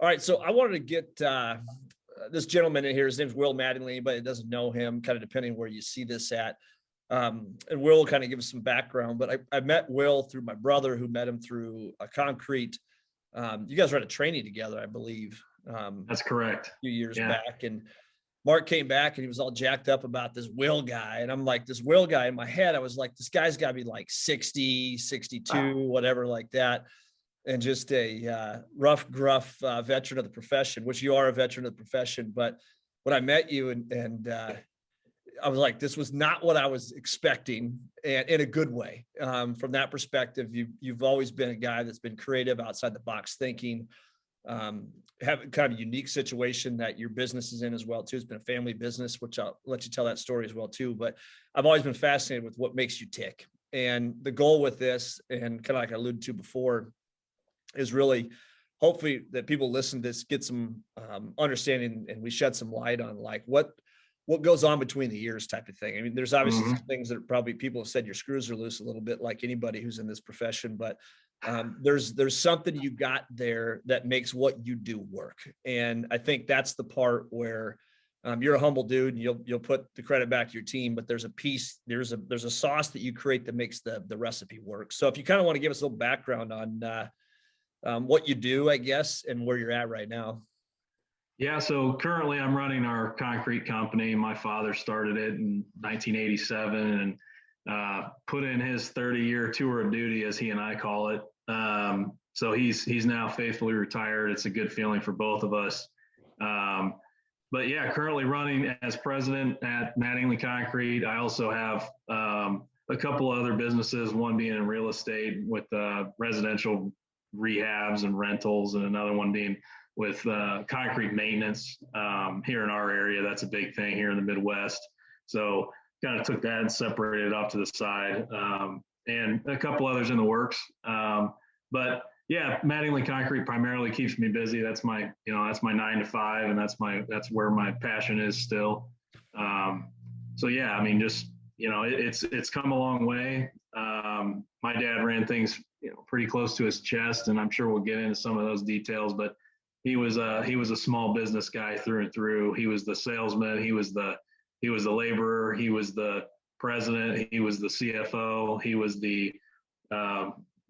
All right. So I wanted to get this gentleman in here. His name's Will Mattingly. Anybody that doesn't know him, kind of depending where you see this at. And Will will kind of give us some background, but I met Will through my brother, who met him through a concrete. You guys were at a training together, I believe. That's correct. A few years back. And Mark came back and he was all jacked up about this Will guy. And I'm like, this Will guy, in my head, I was like, this guy's got to be like 60, 62, whatever like that. And just a rough, gruff veteran of the profession, which you are a veteran of the profession. But when I met you and I was like, this was not what I was expecting, and in a good way. From that perspective, you've always been a guy that's been creative, outside the box thinking, have kind of a unique situation that your business is in as well too. It's been a family business, which I'll let you tell that story as well too. But I've always been fascinated with what makes you tick. And the goal with this, and kind of like I alluded to before, is really hopefully that people listen to this, get some understanding, and we shed some light on like what goes on between the ears type of thing. I mean, there's obviously some things that probably people have said your screws are loose a little bit, like anybody who's in this profession, but there's something you got there that makes what you do work. And I think that's the part where you're a humble dude, and you'll put the credit back to your team, but there's a sauce that you create that makes the recipe work. So if you kind of want to give us a little background on what you do, I guess, and where you're at right now. Yeah, so currently I'm running our concrete company. My father started it in 1987 and put in his 30-year tour of duty, as he and I call it. So he's now faithfully retired. It's a good feeling for both of us. But yeah, currently running as president at Mattingly Concrete. I also have a couple other businesses, one being in real estate with residential rehabs and rentals, and another one being with concrete maintenance here in our area. That's a big thing here in the Midwest. So kind of took that and separated it off to the side, and a couple others in the works. But yeah, Mattingly Concrete primarily keeps me busy. That's my 9 to 5, and that's where my passion is still. So yeah, I mean, just, it's come a long way. My dad ran things, pretty close to his chest, and I'm sure we'll get into some of those details, but he was a small business guy through and through. He was the salesman. He was the laborer. He was the president. He was the CFO. He was the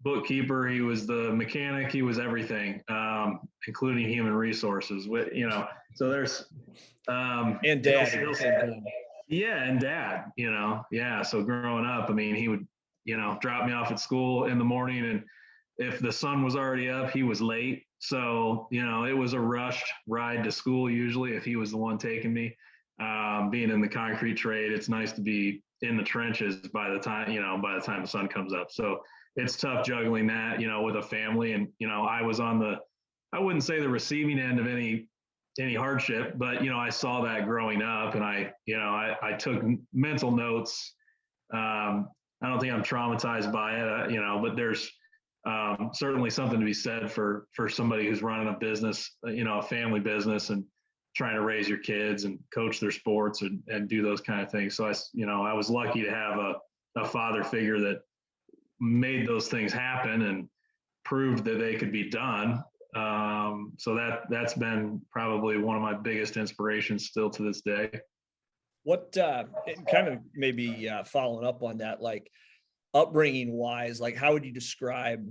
bookkeeper. He was the mechanic. He was everything, including human resources. So there's and dad. Yeah, and dad. Yeah. So growing up, I mean, he would drop me off at school in the morning, and if the sun was already up, he was late. So, it was a rushed ride to school usually if he was the one taking me. Being in the concrete trade, it's nice to be in the trenches by the time the sun comes up. So it's tough juggling that, with a family. And, I was on I wouldn't say the receiving end of any hardship, but, I saw that growing up, and I took mental notes. I don't think I'm traumatized by it, but there's certainly something to be said for somebody who's running a business, a family business, and trying to raise your kids and coach their sports and do those kind of things. So I was lucky to have a father figure that made those things happen and proved that they could be done. So that's been probably one of my biggest inspirations still to this day. What kind of maybe following up on that, like upbringing wise, like how would you describe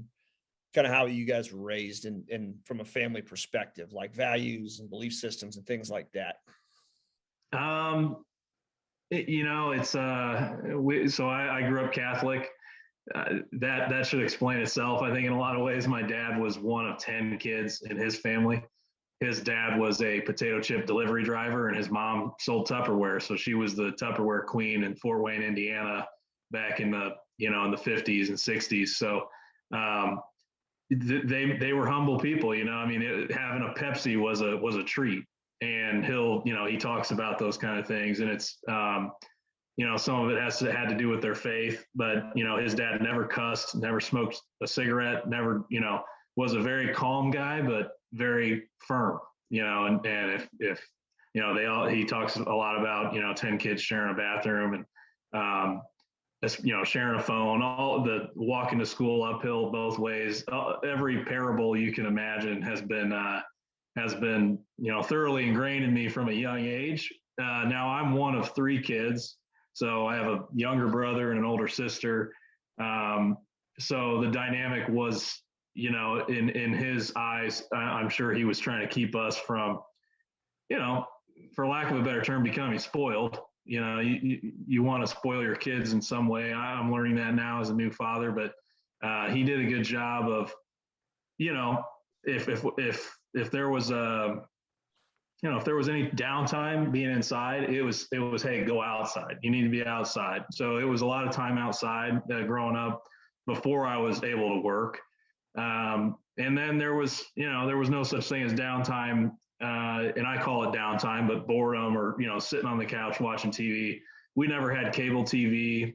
kind of how you guys were raised and from a family perspective, like values and belief systems and things like that? So I grew up Catholic. That should explain itself. I think in a lot of ways, my dad was one of 10 kids in his family. His dad was a potato chip delivery driver, and his mom sold Tupperware. So she was the Tupperware queen in Fort Wayne, Indiana, back in the in the 50s and 60s. So they were humble people. I mean, having a Pepsi was a treat. And he talks about those kind of things, and it's some of it had to do with their faith, but his dad never cussed, never smoked a cigarette, never was a very calm guy, but very firm, and if he talks a lot about 10 kids sharing a bathroom, and sharing a phone, all the walking to school uphill both ways, every parable you can imagine has been has been, thoroughly ingrained in me from a young age. Now I'm one of three kids. So I have a younger brother and an older sister. So the dynamic was, in his eyes, I'm sure he was trying to keep us from, for lack of a better term, becoming spoiled. You want to spoil your kids in some way. I'm learning that now as a new father, but he did a good job of, if there was if there was any downtime being inside, it was, hey, go outside. You need to be outside. So it was a lot of time outside growing up before I was able to work. And then there was no such thing as downtime. And I call it downtime, but boredom or, sitting on the couch watching TV. We never had cable TV.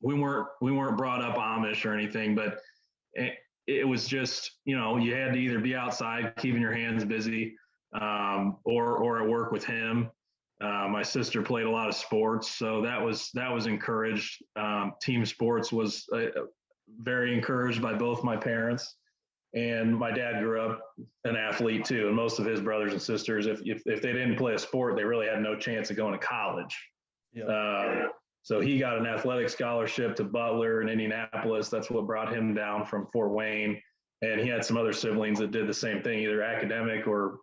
We weren't brought up Amish or anything, but it was just, you had to either be outside, keeping your hands busy, or at work with him. My sister played a lot of sports, so that was encouraged. Team sports was very encouraged by both my parents. And my dad grew up an athlete too. And most of his brothers and sisters, if they didn't play a sport, they really had no chance of going to college. Yeah. So he got an athletic scholarship to Butler in Indianapolis. That's what brought him down from Fort Wayne. And he had some other siblings that did the same thing, either academic or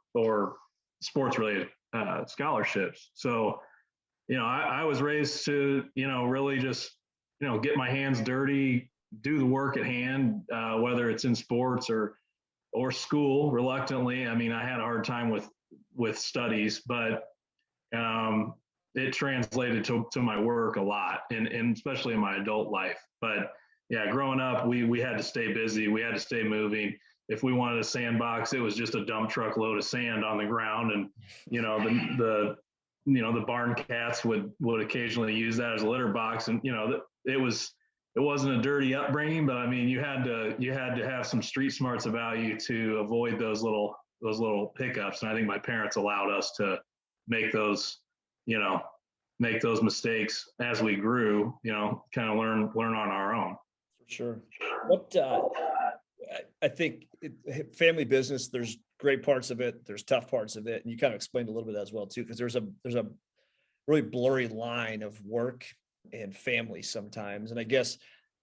sports related scholarships. So, I was raised to, really just, get my hands dirty, do the work at hand, whether it's in sports or school. Reluctantly, I mean, I had a hard time with studies, but it translated to my work a lot, and especially in my adult life. But yeah, growing up, we had to stay busy. We had to stay moving. If we wanted a sandbox, it was just a dump truck load of sand on the ground, and the barn cats would occasionally use that as a litter box, and it wasn't a dirty upbringing, but I mean, you had to have some street smarts about you to avoid those little hiccups. And I think my parents allowed us to make those mistakes as we grew, kind of learn on our own. For sure. What I think family business, there's great parts of it, there's tough parts of it, and you kind of explained a little bit as well too, because there's a really blurry line of work and family sometimes. And I guess,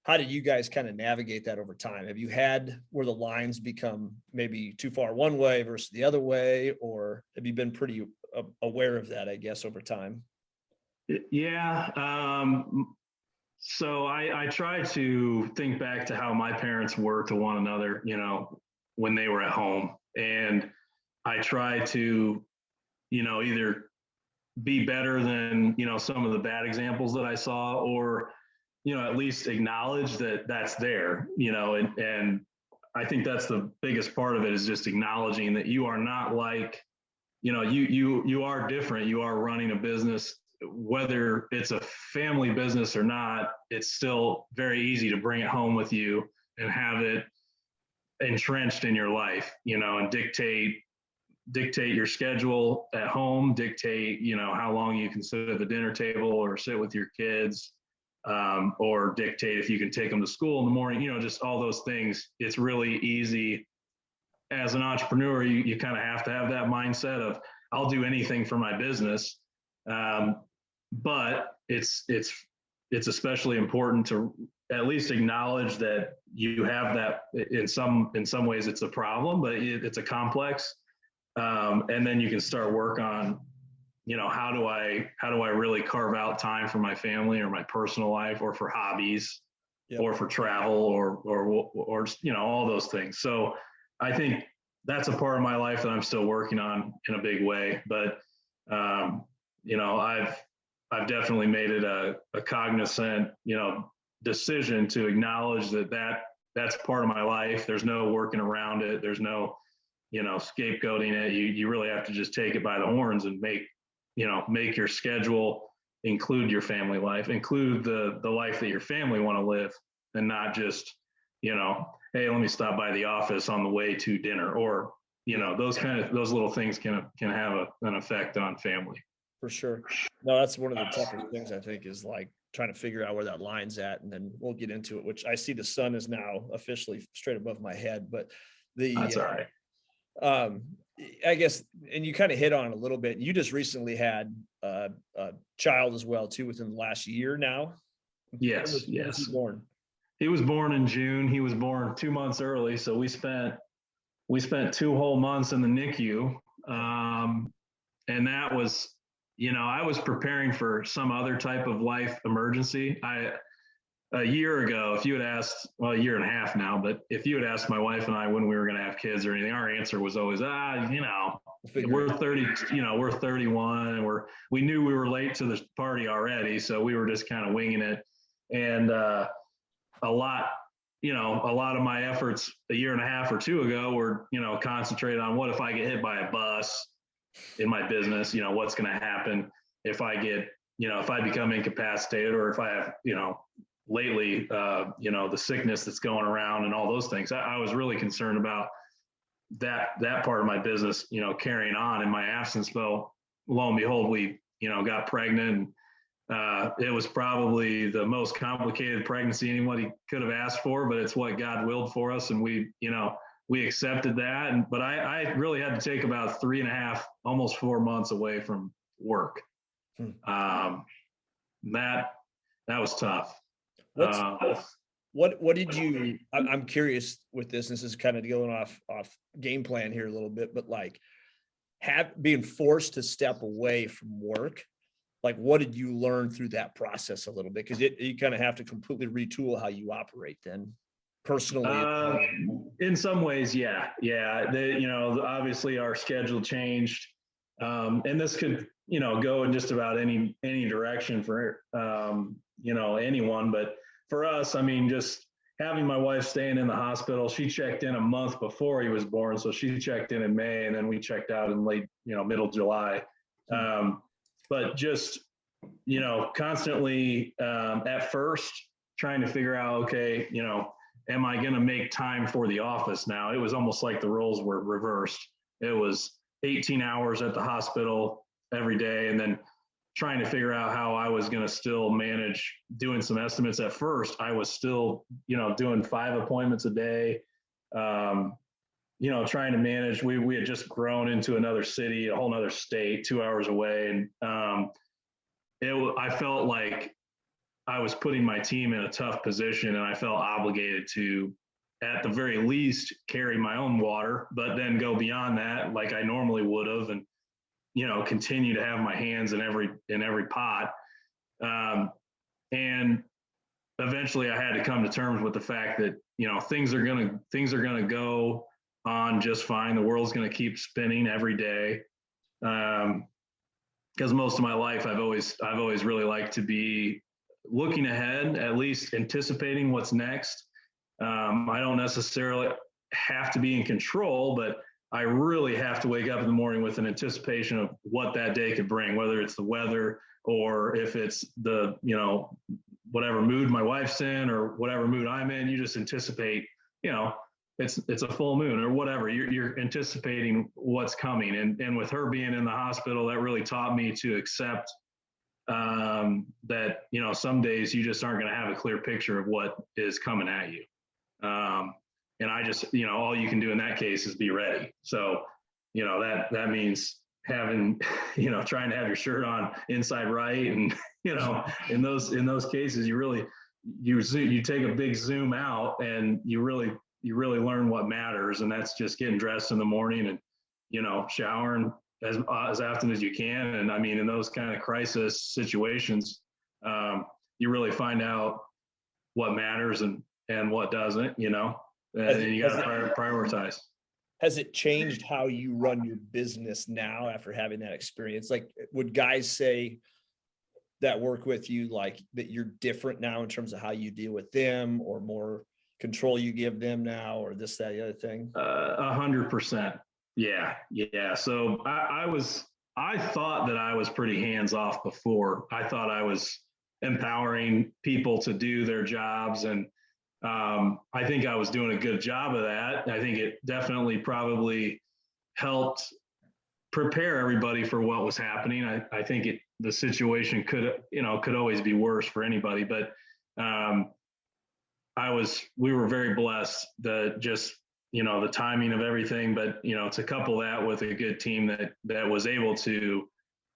how did you guys kind of navigate that over time? Have you had where the lines become maybe too far one way versus the other way, or have you been pretty aware of that, I guess, over time? Yeah. So I try to think back to how my parents were to one another, when they were at home. And I try to, either be better than, some of the bad examples that I saw, or, at least acknowledge that that's there, and I think that's the biggest part of it, is just acknowledging that you are not like, you are different. You are running a business, whether it's a family business or not. It's still very easy to bring it home with you and have it entrenched in your life, and dictate your schedule at home, dictate, how long you can sit at the dinner table or sit with your kids, or dictate if you can take them to school in the morning, just all those things. It's really easy as an entrepreneur. You kind of have to have that mindset of, I'll do anything for my business. But it's especially important to at least acknowledge that you have that. In some ways it's a problem, but it's a complex. And then you can start work on, how do I really carve out time for my family or my personal life, or for hobbies, yep, or for travel, or all those things. So I think that's a part of my life that I'm still working on in a big way. But I've definitely made it a cognizant, decision to acknowledge that's part of my life. There's no working around it. There's no, scapegoating it. You really have to just take it by the horns and make your schedule include your family life, include the life that your family want to live, and not just, hey, let me stop by the office on the way to dinner, or, those little things can have an effect on family. For sure. No, that's one of the toughest things, I think, is like trying to figure out where that line's at. And then we'll get into it, which I see the sun is now officially straight above my head, but that's all right. I guess, and you kind of hit on it a little bit. You just recently had a child as well too within the last year now. Yes, When was he yes. born? He was born in June. He was born 2 months early, so we spent 2 whole months in the NICU, and that was, I was preparing for some other type of life emergency. A year ago, if you had asked, well, a year and a half now, but if you had asked my wife and I when we were going to have kids or anything, our answer was always, we're 30, we're 31, and we knew we were late to the party already, so we were just kind of winging it, and a lot of my efforts a year and a half or two ago were, concentrated on what if I get hit by a bus in my business, what's going to happen if I get, if I become incapacitated, or if I have, lately, the sickness that's going around and all those things. I was really concerned about that part of my business, carrying on in my absence. Well, lo and behold, we, got pregnant. It was probably the most complicated pregnancy anybody could have asked for, but it's what God willed for us. And we accepted that. But I really had to take about 3.5, almost 4 months away from work. That was tough. What did you, I'm curious with this is kind of going off game plan here a little bit, but like being forced to step away from work, like what did you learn through that process a little bit? Because you kind of have to completely retool how you operate then personally. In some ways, yeah. Obviously our schedule changed, and this could, go in just about any direction for, anyone. But for us, I mean, just having my wife staying in the hospital, she checked in a month before he was born. So she checked in May, and then we checked out in late, middle July. But just, constantly, at first trying to figure out, okay, am I going to make time for the office now? It was almost like the roles were reversed. It was 18 hours at the hospital every day, and then trying to figure out how I was going to still manage doing some estimates. At first, I was still, doing 5 appointments a day, trying to manage. We had just grown into another city, a whole nother state, 2 hours away. And I felt like I was putting my team in a tough position, and I felt obligated to, at the very least, carry my own water, but then go beyond that like I normally would have, and continue to have my hands in every pot. And eventually I had to come to terms with the fact that, things are going to go on just fine. The world's going to keep spinning every day. Because most of my life, I've always really liked to be looking ahead, at least anticipating what's next. I don't necessarily have to be in control, but I really have to wake up in the morning with an anticipation of what that day could bring, whether it's the weather or if it's the, whatever mood my wife's in or whatever mood I'm in. You just anticipate, it's a full moon or whatever. You're anticipating what's coming. And with her being in the hospital, that really taught me to accept that, some days you just aren't going to have a clear picture of what is coming at you. And I just, all you can do in that case is be ready. So, that means having, trying to have your shirt on inside right. And, in those cases, you take a big zoom out, and you really learn what matters. And that's just getting dressed in the morning and, showering as often as you can. And I mean, in those kind of crisis situations, you really find out what matters and what doesn't, and you got to prioritize. Has it changed how you run your business now after having that experience? Like, would guys say that work with you, like that you're different now in terms of how you deal with them, or more control you give them now, or this, that, the other thing? 100%. Yeah. So I thought that I was pretty hands off before. I thought I was empowering people to do their jobs, and I think I was doing a good job of that. I think it definitely probably helped prepare everybody for what was happening. I think the situation could always be worse for anybody, but we were very blessed that just the timing of everything, but, to couple that with a good team that was able to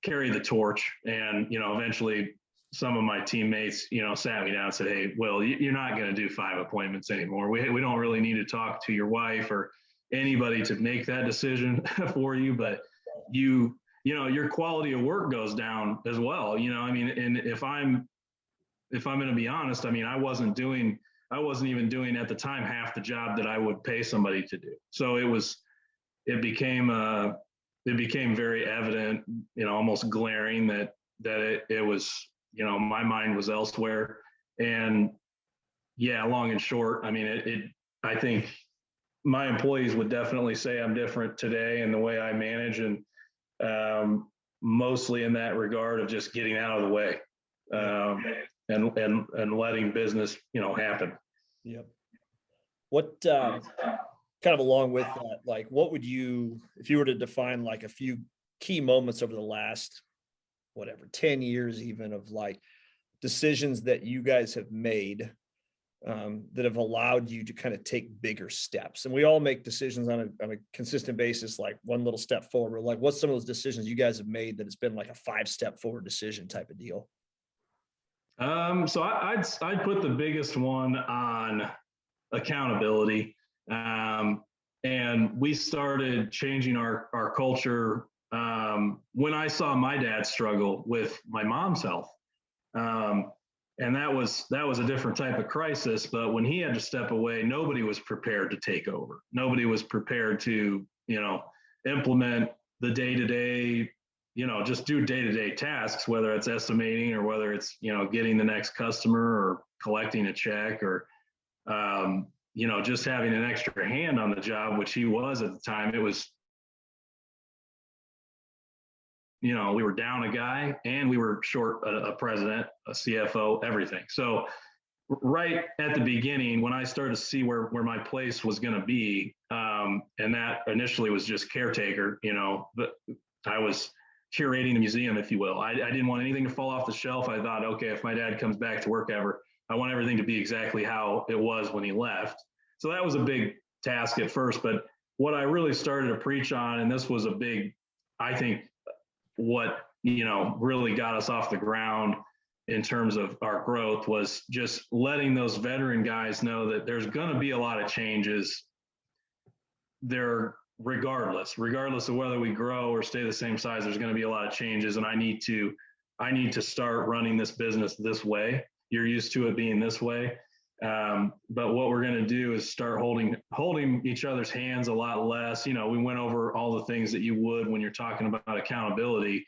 carry the torch. And, eventually some of my teammates, sat me down and said, "Hey, Will, you're not going to do 5 appointments anymore. We don't really need to talk to your wife or anybody to make that decision for you, but your quality of work goes down as well." And if I'm going to be honest, I wasn't even doing at the time half the job that I would pay somebody to do. So it became very evident, almost glaring that it was, my mind was elsewhere. And yeah, long and short, I think my employees would definitely say I'm different today in the way I manage, and mostly in that regard of just getting out of the way, and letting business, happen. Yep. What kind of along with that, like, what would you, if you were to define like a few key moments over the last, whatever, 10 years even, of like decisions that you guys have made that have allowed you to kind of take bigger steps? And we all make decisions on a consistent basis, like one little step forward. Like, what's some of those decisions you guys have made that it's been like a 5-step forward decision type of deal? So I'd put the biggest one on accountability. And we started changing our culture when I saw my dad struggle with my mom's health. And that was a different type of crisis. But when he had to step away, nobody was prepared to take over. Nobody was prepared to, implement the day-to-day, just do day-to-day tasks, whether it's estimating or whether it's, getting the next customer or collecting a check or, just having an extra hand on the job, which he was at the time. It was, we were down a guy and we were short a president, a CFO, everything. So right at the beginning, when I started to see where my place was going to be, and that initially was just caretaker, but I was curating the museum, if you will. I didn't want anything to fall off the shelf. I thought, okay, if my dad comes back to work ever, I want everything to be exactly how it was when he left. So that was a big task at first. But what I really started to preach on, and this was a big, I think, what, really got us off the ground in terms of our growth, was just letting those veteran guys know that there's going to be a lot of changes there, regardless of whether we grow or stay the same size. There's going to be a lot of changes, and I need to start running this business this way. You're used to it being this way. But what we're going to do is start holding each other's hands a lot less. We went over all the things that you would when you're talking about accountability.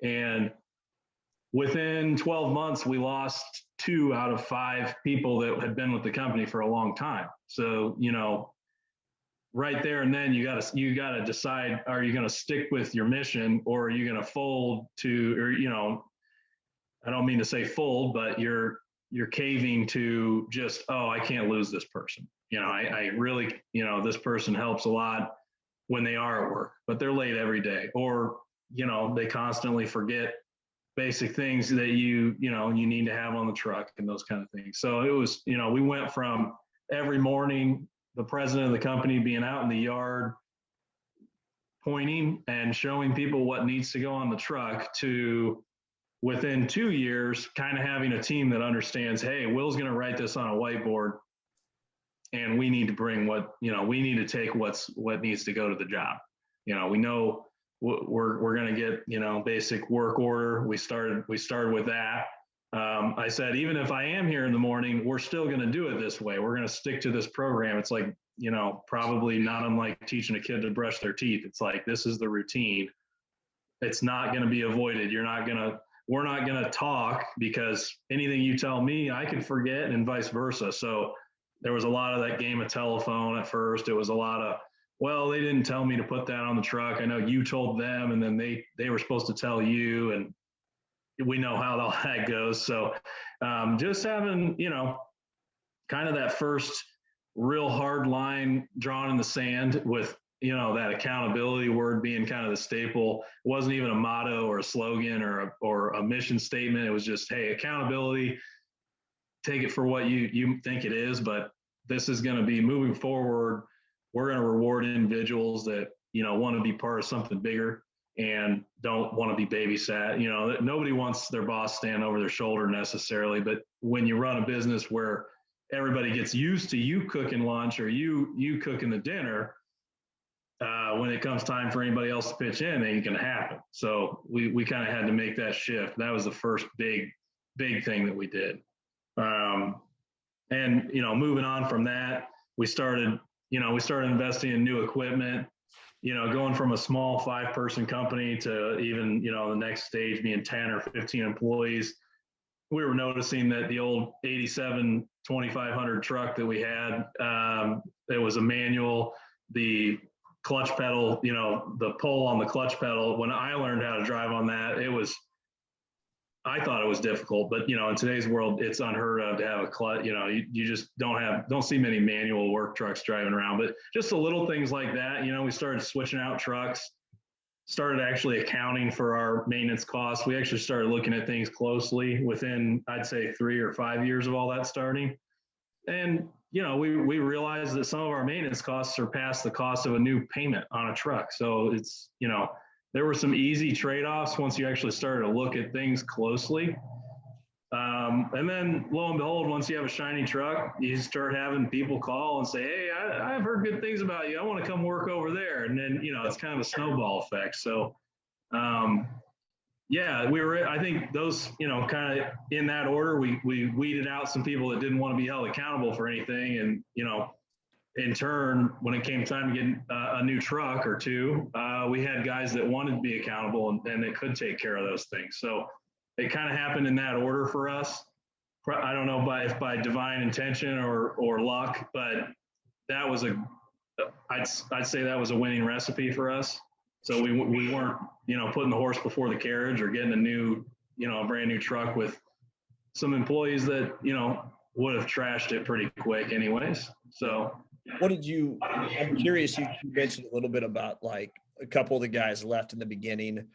And within 12 months, we lost 2 out of 5 people that had been with the company for a long time. So, right there and then you got to decide, are you going to stick with your mission, or are you going to fold to, or, I don't mean to say fold, but you're caving to just, oh, I can't lose this person. I really, this person helps a lot when they are at work, but they're late every day, or, they constantly forget basic things that you need to have on the truck and those kind of things. So it was, we went from every morning, the president of the company being out in the yard pointing and showing people what needs to go on the truck, to within 2 years, kind of having a team that understands, hey, Will's going to write this on a whiteboard, and we need to bring we need to take what needs to go to the job. We know we're going to get, basic work order. We started with that. I said, even if I am here in the morning, we're still going to do it this way. We're going to stick to this program. It's like, probably not unlike teaching a kid to brush their teeth. It's like, this is the routine. It's not going to be avoided. We're not going to talk, because anything you tell me, I can forget, and vice versa. So there was a lot of that game of telephone at first. It was a lot of, well, they didn't tell me to put that on the truck. I know you told them, and then they were supposed to tell you, and we know how all that goes. So just having, kind of that first real hard line drawn in the sand, with, that accountability word being kind of the staple. It wasn't even a motto or a slogan or a mission statement. It was just, hey, accountability, take it for what you think it is, but this is going to be moving forward. we're going to reward individuals that, want to be part of something bigger and don't want to be babysat. Nobody wants their boss standing over their shoulder necessarily, but when you run a business where everybody gets used to you cooking lunch or you cooking the dinner, when it comes time for anybody else to pitch in, it ain't going to happen. So we kind of had to make that shift. That was the first big thing that we did. And, moving on from that, we started investing in new equipment, going from a small 5-person company to even, the next stage being 10 or 15 employees. We were noticing that the old 87 2500 truck that we had, it was a manual, the clutch pedal, the pull on the clutch pedal. When I learned how to drive on that, I thought it was difficult, but in today's world, it's unheard of to have a clutch. You just don't see many manual work trucks driving around, but just the little things like that. We started switching out trucks, started actually accounting for our maintenance costs. We actually started looking at things closely within, I'd say, 3 or 5 years of all that starting. And, we realized that some of our maintenance costs surpass the cost of a new payment on a truck. So it's, there were some easy trade-offs once you actually started to look at things closely. And then lo and behold, once you have a shiny truck, you start having people call and say, hey, I've heard good things about you. I want to come work over there. And then, it's kind of a snowball effect. So, I think those, kind of in that order, we weeded out some people that didn't want to be held accountable for anything. And, in turn, when it came time to get a new truck or two, we had guys that wanted to be accountable and that could take care of those things. So it kind of happened in that order for us. I don't know if by divine intention or luck, but that was I'd say that was a winning recipe for us. So we weren't, putting the horse before the carriage or getting a brand new truck with some employees that, would have trashed it pretty quick anyways. So I'm curious, you mentioned a little bit about like a couple of the guys left in the beginning,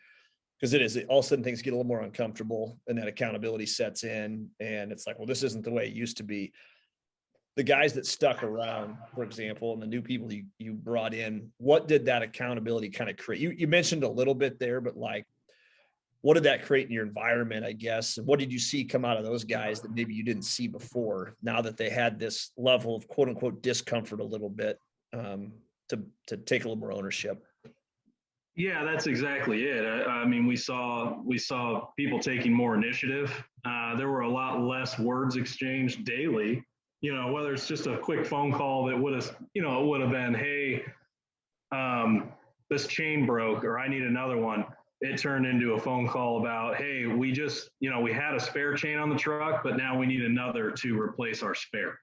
because all of a sudden things get a little more uncomfortable and that accountability sets in and it's like, well, this isn't the way it used to be. The guys that stuck around, for example, and the new people you brought in, what did that accountability kind of create? You mentioned a little bit there, but like, what did that create in your environment, I guess? And what did you see come out of those guys that maybe you didn't see before, now that they had this level of quote unquote discomfort a little bit, to take a little more ownership? Yeah, that's exactly it. I mean, we saw people taking more initiative. There were a lot less words exchanged daily, whether it's just a quick phone call that would have been, hey, this chain broke or I need another one. It turned into a phone call about, hey, we just, we had a spare chain on the truck, but now we need another to replace our spare.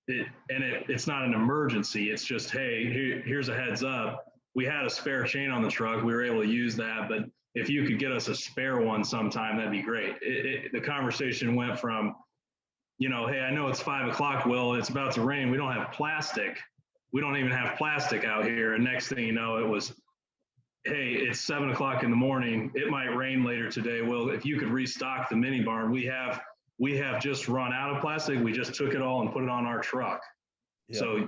It's not an emergency. It's just, hey, here's a heads up. We had a spare chain on the truck. We were able to use that, but if you could get us a spare one sometime, that'd be great. The conversation went from, hey, I know it's 5 o'clock, Will, it's about to rain. We don't have plastic. We don't even have plastic out here. And next thing you know, it was, hey, it's 7 o'clock in the morning. It might rain later today. Well, if you could restock the mini barn, we have just run out of plastic. We just took it all and put it on our truck. Yep. So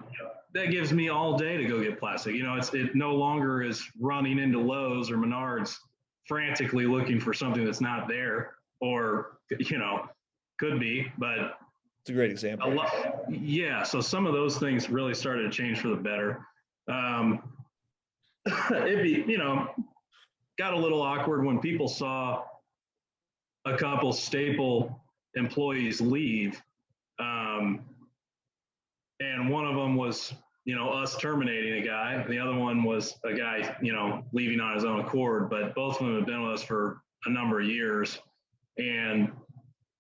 that gives me all day to go get plastic. It no longer is running into Lowe's or Menards frantically looking for something that's not there, or, could be, but it's a great example. Yeah. So some of those things really started to change for the better. Got a little awkward when people saw a couple staple employees leave. And one of them was, us terminating a guy. The other one was a guy, leaving on his own accord, but both of them have been with us for a number of years. And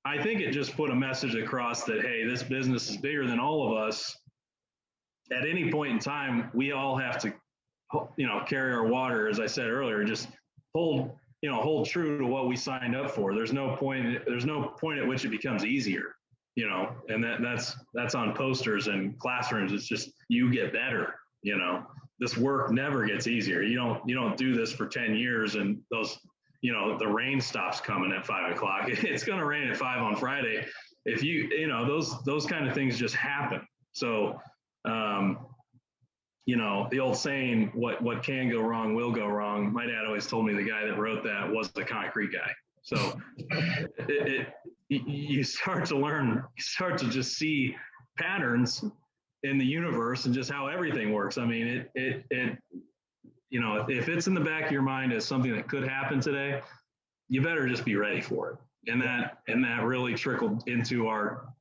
I think it just put a message across that, hey, this business is bigger than all of us. At any point in time, we all have to, carry our water, as I said earlier, just hold true to what we signed up for. There's no point at which it becomes easier, and that's on posters and classrooms. It's just, you get better, this work never gets easier. You don't do this for 10 years and those, the rain stops coming at 5 o'clock. It's going to rain at 5 on Friday. If those kind of things just happen. So, the old saying, what can go wrong will go wrong. My dad always told me the guy that wrote that was the concrete guy. So you start to learn, you start to just see patterns in the universe and just how everything works. I mean, if it's in the back of your mind as something that could happen today, you better just be ready for it. And that really trickled into our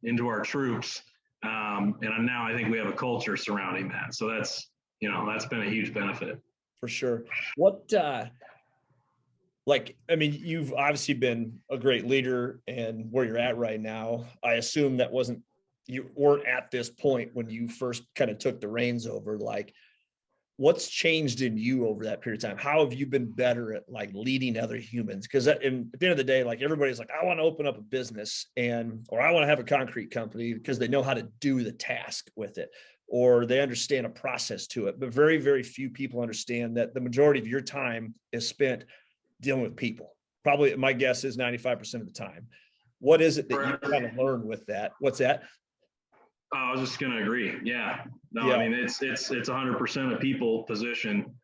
troops. And now I think we have a culture surrounding that. So that's been a huge benefit. For sure. What, I mean, you've obviously been a great leader and where you're at right now. I assume you weren't at this point when you first kind of took the reins over. Like, what's changed in you over that period of time? How have you been better at leading other humans? Because at the end of the day, everybody's like, I want to open up a business or I want to have a concrete company because they know how to do the task with it, or they understand a process to it. But very, very few people understand that the majority of your time is spent dealing with people. Probably my guess is 95% of the time. What is it that you kind of learn with that? What's that? I was just going to agree. Yeah. No, Yeah. I mean, it's 100% a people position.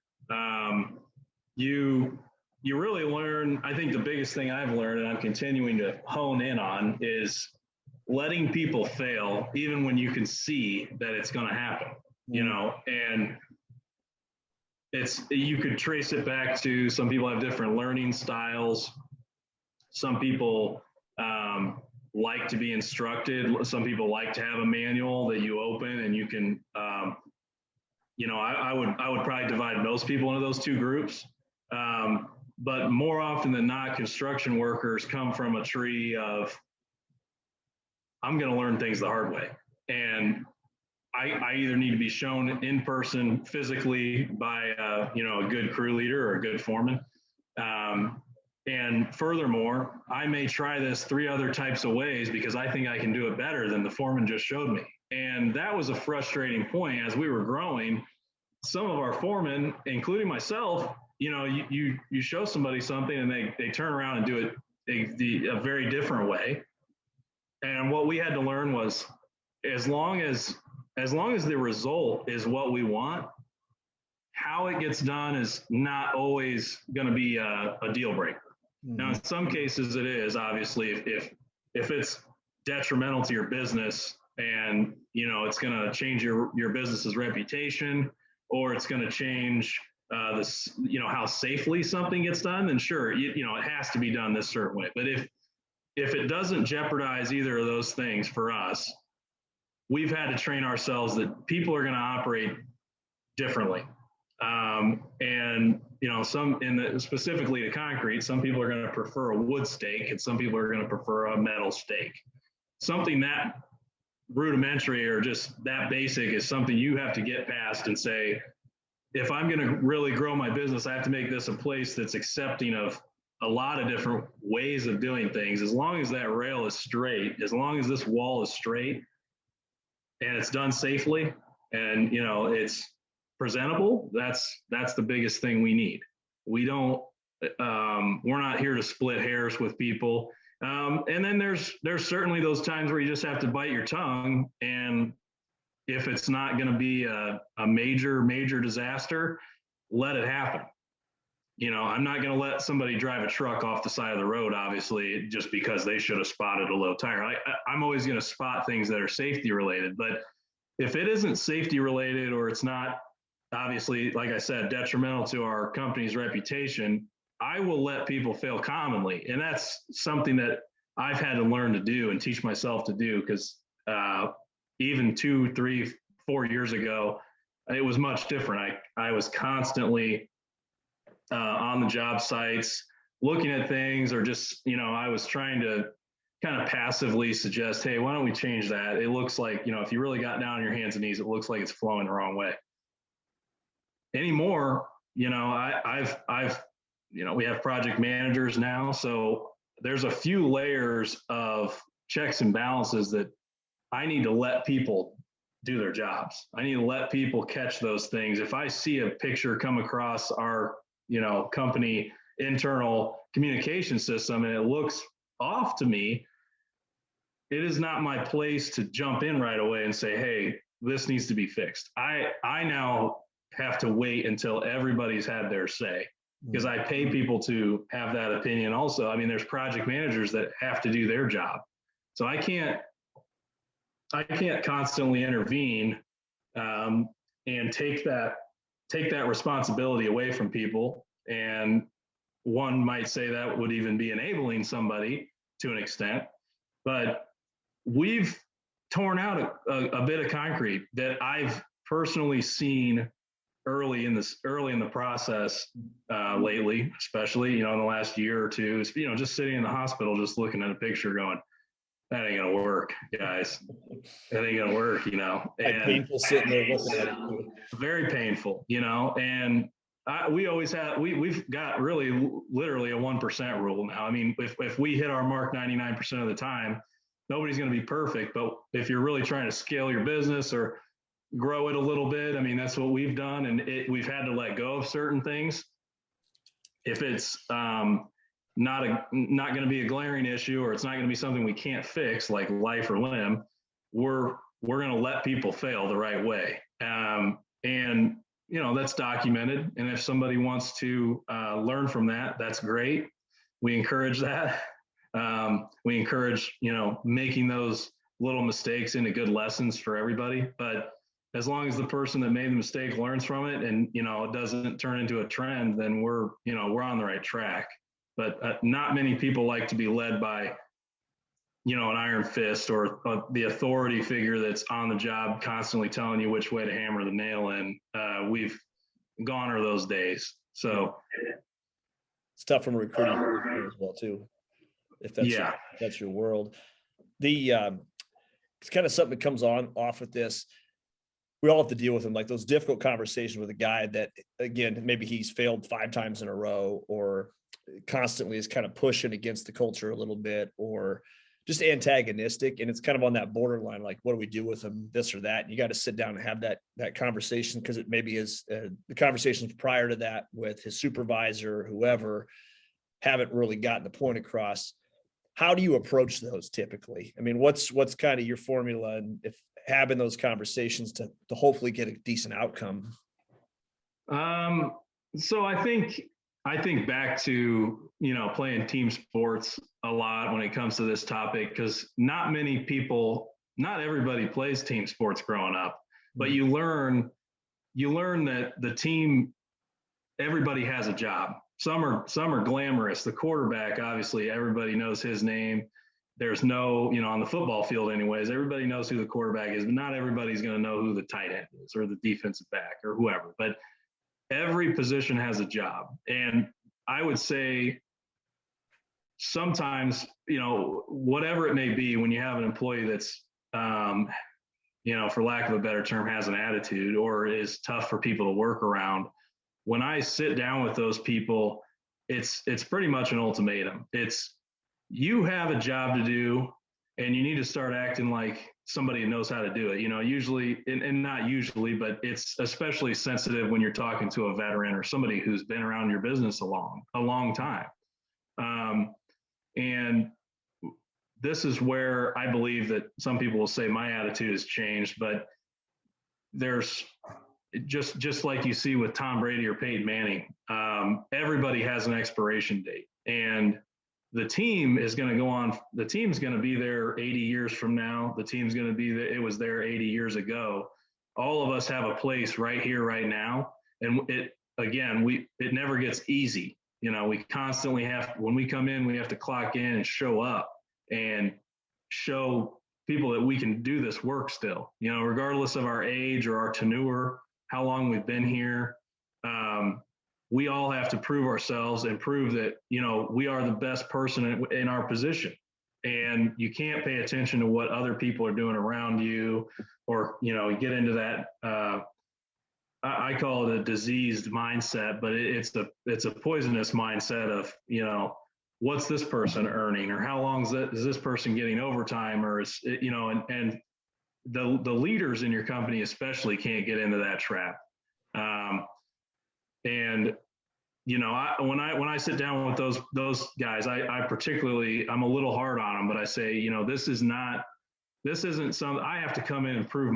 You really learn, I think the biggest thing I've learned and I'm continuing to hone in on is letting people fail, even when you can see that it's going to happen, and you could trace it back to some people have different learning styles. Some people, like to be instructed. Some people like to have a manual that you open and you can, I would probably divide most people into those two groups. But more often than not, construction workers come from a tree of, I'm going to learn things the hard way. And I either need to be shown in person physically by, a good crew leader or a good foreman. And furthermore, I may try this 3 other types of ways because I think I can do it better than the foreman just showed me. And that was a frustrating point as we were growing. Some of our foremen, including myself, you show somebody something and they turn around and do it a very different way. And what we had to learn was as long as the result is what we want, how it gets done is not always going to be a deal breaker. Now, in some cases it is, obviously, if it's detrimental to your business and, it's going to change your business's reputation, or it's going to change how safely something gets done, then sure, it has to be done this certain way. But if it doesn't jeopardize either of those things for us, we've had to train ourselves that people are going to operate differently. And specifically to concrete, some people are going to prefer a wood stake and some people are going to prefer a metal stake. Something that rudimentary or just that basic is something you have to get past and say, if I'm going to really grow my business, I have to make this a place that's accepting of a lot of different ways of doing things. As long as that rail is straight, as long as this wall is straight and it's done safely and, it's presentable, that's the biggest thing we need. We don't, we're not here to split hairs with people. And then there's certainly those times where you just have to bite your tongue. And if it's not going to be a major disaster, let it happen. I'm not going to let somebody drive a truck off the side of the road, obviously, just because they should have spotted a low tire. I'm always going to spot things that are safety related. But if it isn't safety related or it's not, obviously, like I said, detrimental to our company's reputation, I will let people fail commonly. And that's something that I've had to learn to do and teach myself to do, because even 2, 3, 4 years ago, it was much different. I was constantly on the job sites looking at things, or just, I was trying to kind of passively suggest, hey, why don't we change that? It looks like, if you really got down on your hands and knees, it looks like it's flowing the wrong way. Anymore, I've we have project managers now, so there's a few layers of checks and balances that I need to let people do their jobs. I need to let people catch those things. If I see a picture come across our, company internal communication system and it looks off to me, it is not my place to jump in right away and say, hey, this needs to be fixed. I now have to wait until everybody's had their say, because I pay people to have that opinion also. I mean, there's project managers that have to do their job. So I can't constantly intervene and take that responsibility away from people. And one might say that would even be enabling somebody to an extent. But we've torn out a bit of concrete that I've personally seen early in the process lately, especially, in the last year or two, just sitting in the hospital, just looking at a picture going, that ain't gonna work, guys. That ain't gonna work, And painful sitting there looking at it. Very painful, and we've got really literally a 1% rule now. I mean, if we hit our mark 99% of the time, nobody's going to be perfect, but if you're really trying to scale your business or grow it a little bit, I mean, that's what we've done. And we've had to let go of certain things. If it's not going to be a glaring issue, or it's not going to be something we can't fix, like life or limb, we're going to let people fail the right way. And that's documented. And if somebody wants to learn from that, that's great. We encourage that. We encourage, making those little mistakes into good lessons for everybody. But as long as the person that made the mistake learns from it and, it doesn't turn into a trend, then we're on the right track. But not many people like to be led by, an iron fist or the authority figure that's on the job constantly telling you which way to hammer the nail in. We've gone are those days. So it's tough from a recruiting as well too, if that's your world. It's kind of something that comes off with this. We all have to deal with them, like those difficult conversations with a guy that, again, maybe he's failed 5 times in a row, or constantly is kind of pushing against the culture a little bit, or just antagonistic. And it's kind of on that borderline, like, what do we do with him, this or that? And you got to sit down and have that conversation, because it maybe is the conversations prior to that with his supervisor or whoever haven't really gotten the point across. How do you approach those typically? I mean, what's kind of your formula, and if having those conversations to hopefully get a decent outcome? So I think back to, playing team sports a lot when it comes to this topic, because not everybody plays team sports growing up, but you learn that the team, everybody has a job. Some are glamorous. The quarterback, obviously, everybody knows his name. There's no, on the football field anyways, everybody knows who the quarterback is, but not everybody's going to know who the tight end is or the defensive back or whoever. But every position has a job. And I would say sometimes, whatever it may be, when you have an employee that's, for lack of a better term, has an attitude or is tough for people to work around, when I sit down with those people, it's pretty much an ultimatum. It's, you have a job to do, and you need to start acting like somebody who knows how to do it. Usually, and not usually, but it's especially sensitive when you're talking to a veteran or somebody who's been around your business a long time. And this is where I believe that some people will say my attitude has changed, but there's just like you see with Tom Brady or Peyton Manning, everybody has an expiration date, and the team is going to go on. The team's going to be there 80 years from now. The team's going to be there. It was there 80 years ago. All of us have a place right here, right now. And it never gets easy. We constantly when we come in, we have to clock in and show up and show people that we can do this work still, regardless of our age or our tenure, how long we've been here. We all have to prove ourselves and prove that, we are the best person in our position. And you can't pay attention to what other people are doing around you, or, get into that, I call it a diseased mindset, but it's a poisonous mindset of, what's this person earning, or how long is this person getting overtime, or is it, and the leaders in your company especially can't get into that trap. And when I sit down with those guys, I particularly, I'm a little hard on them, but I say, this isn't something I have to come in and prove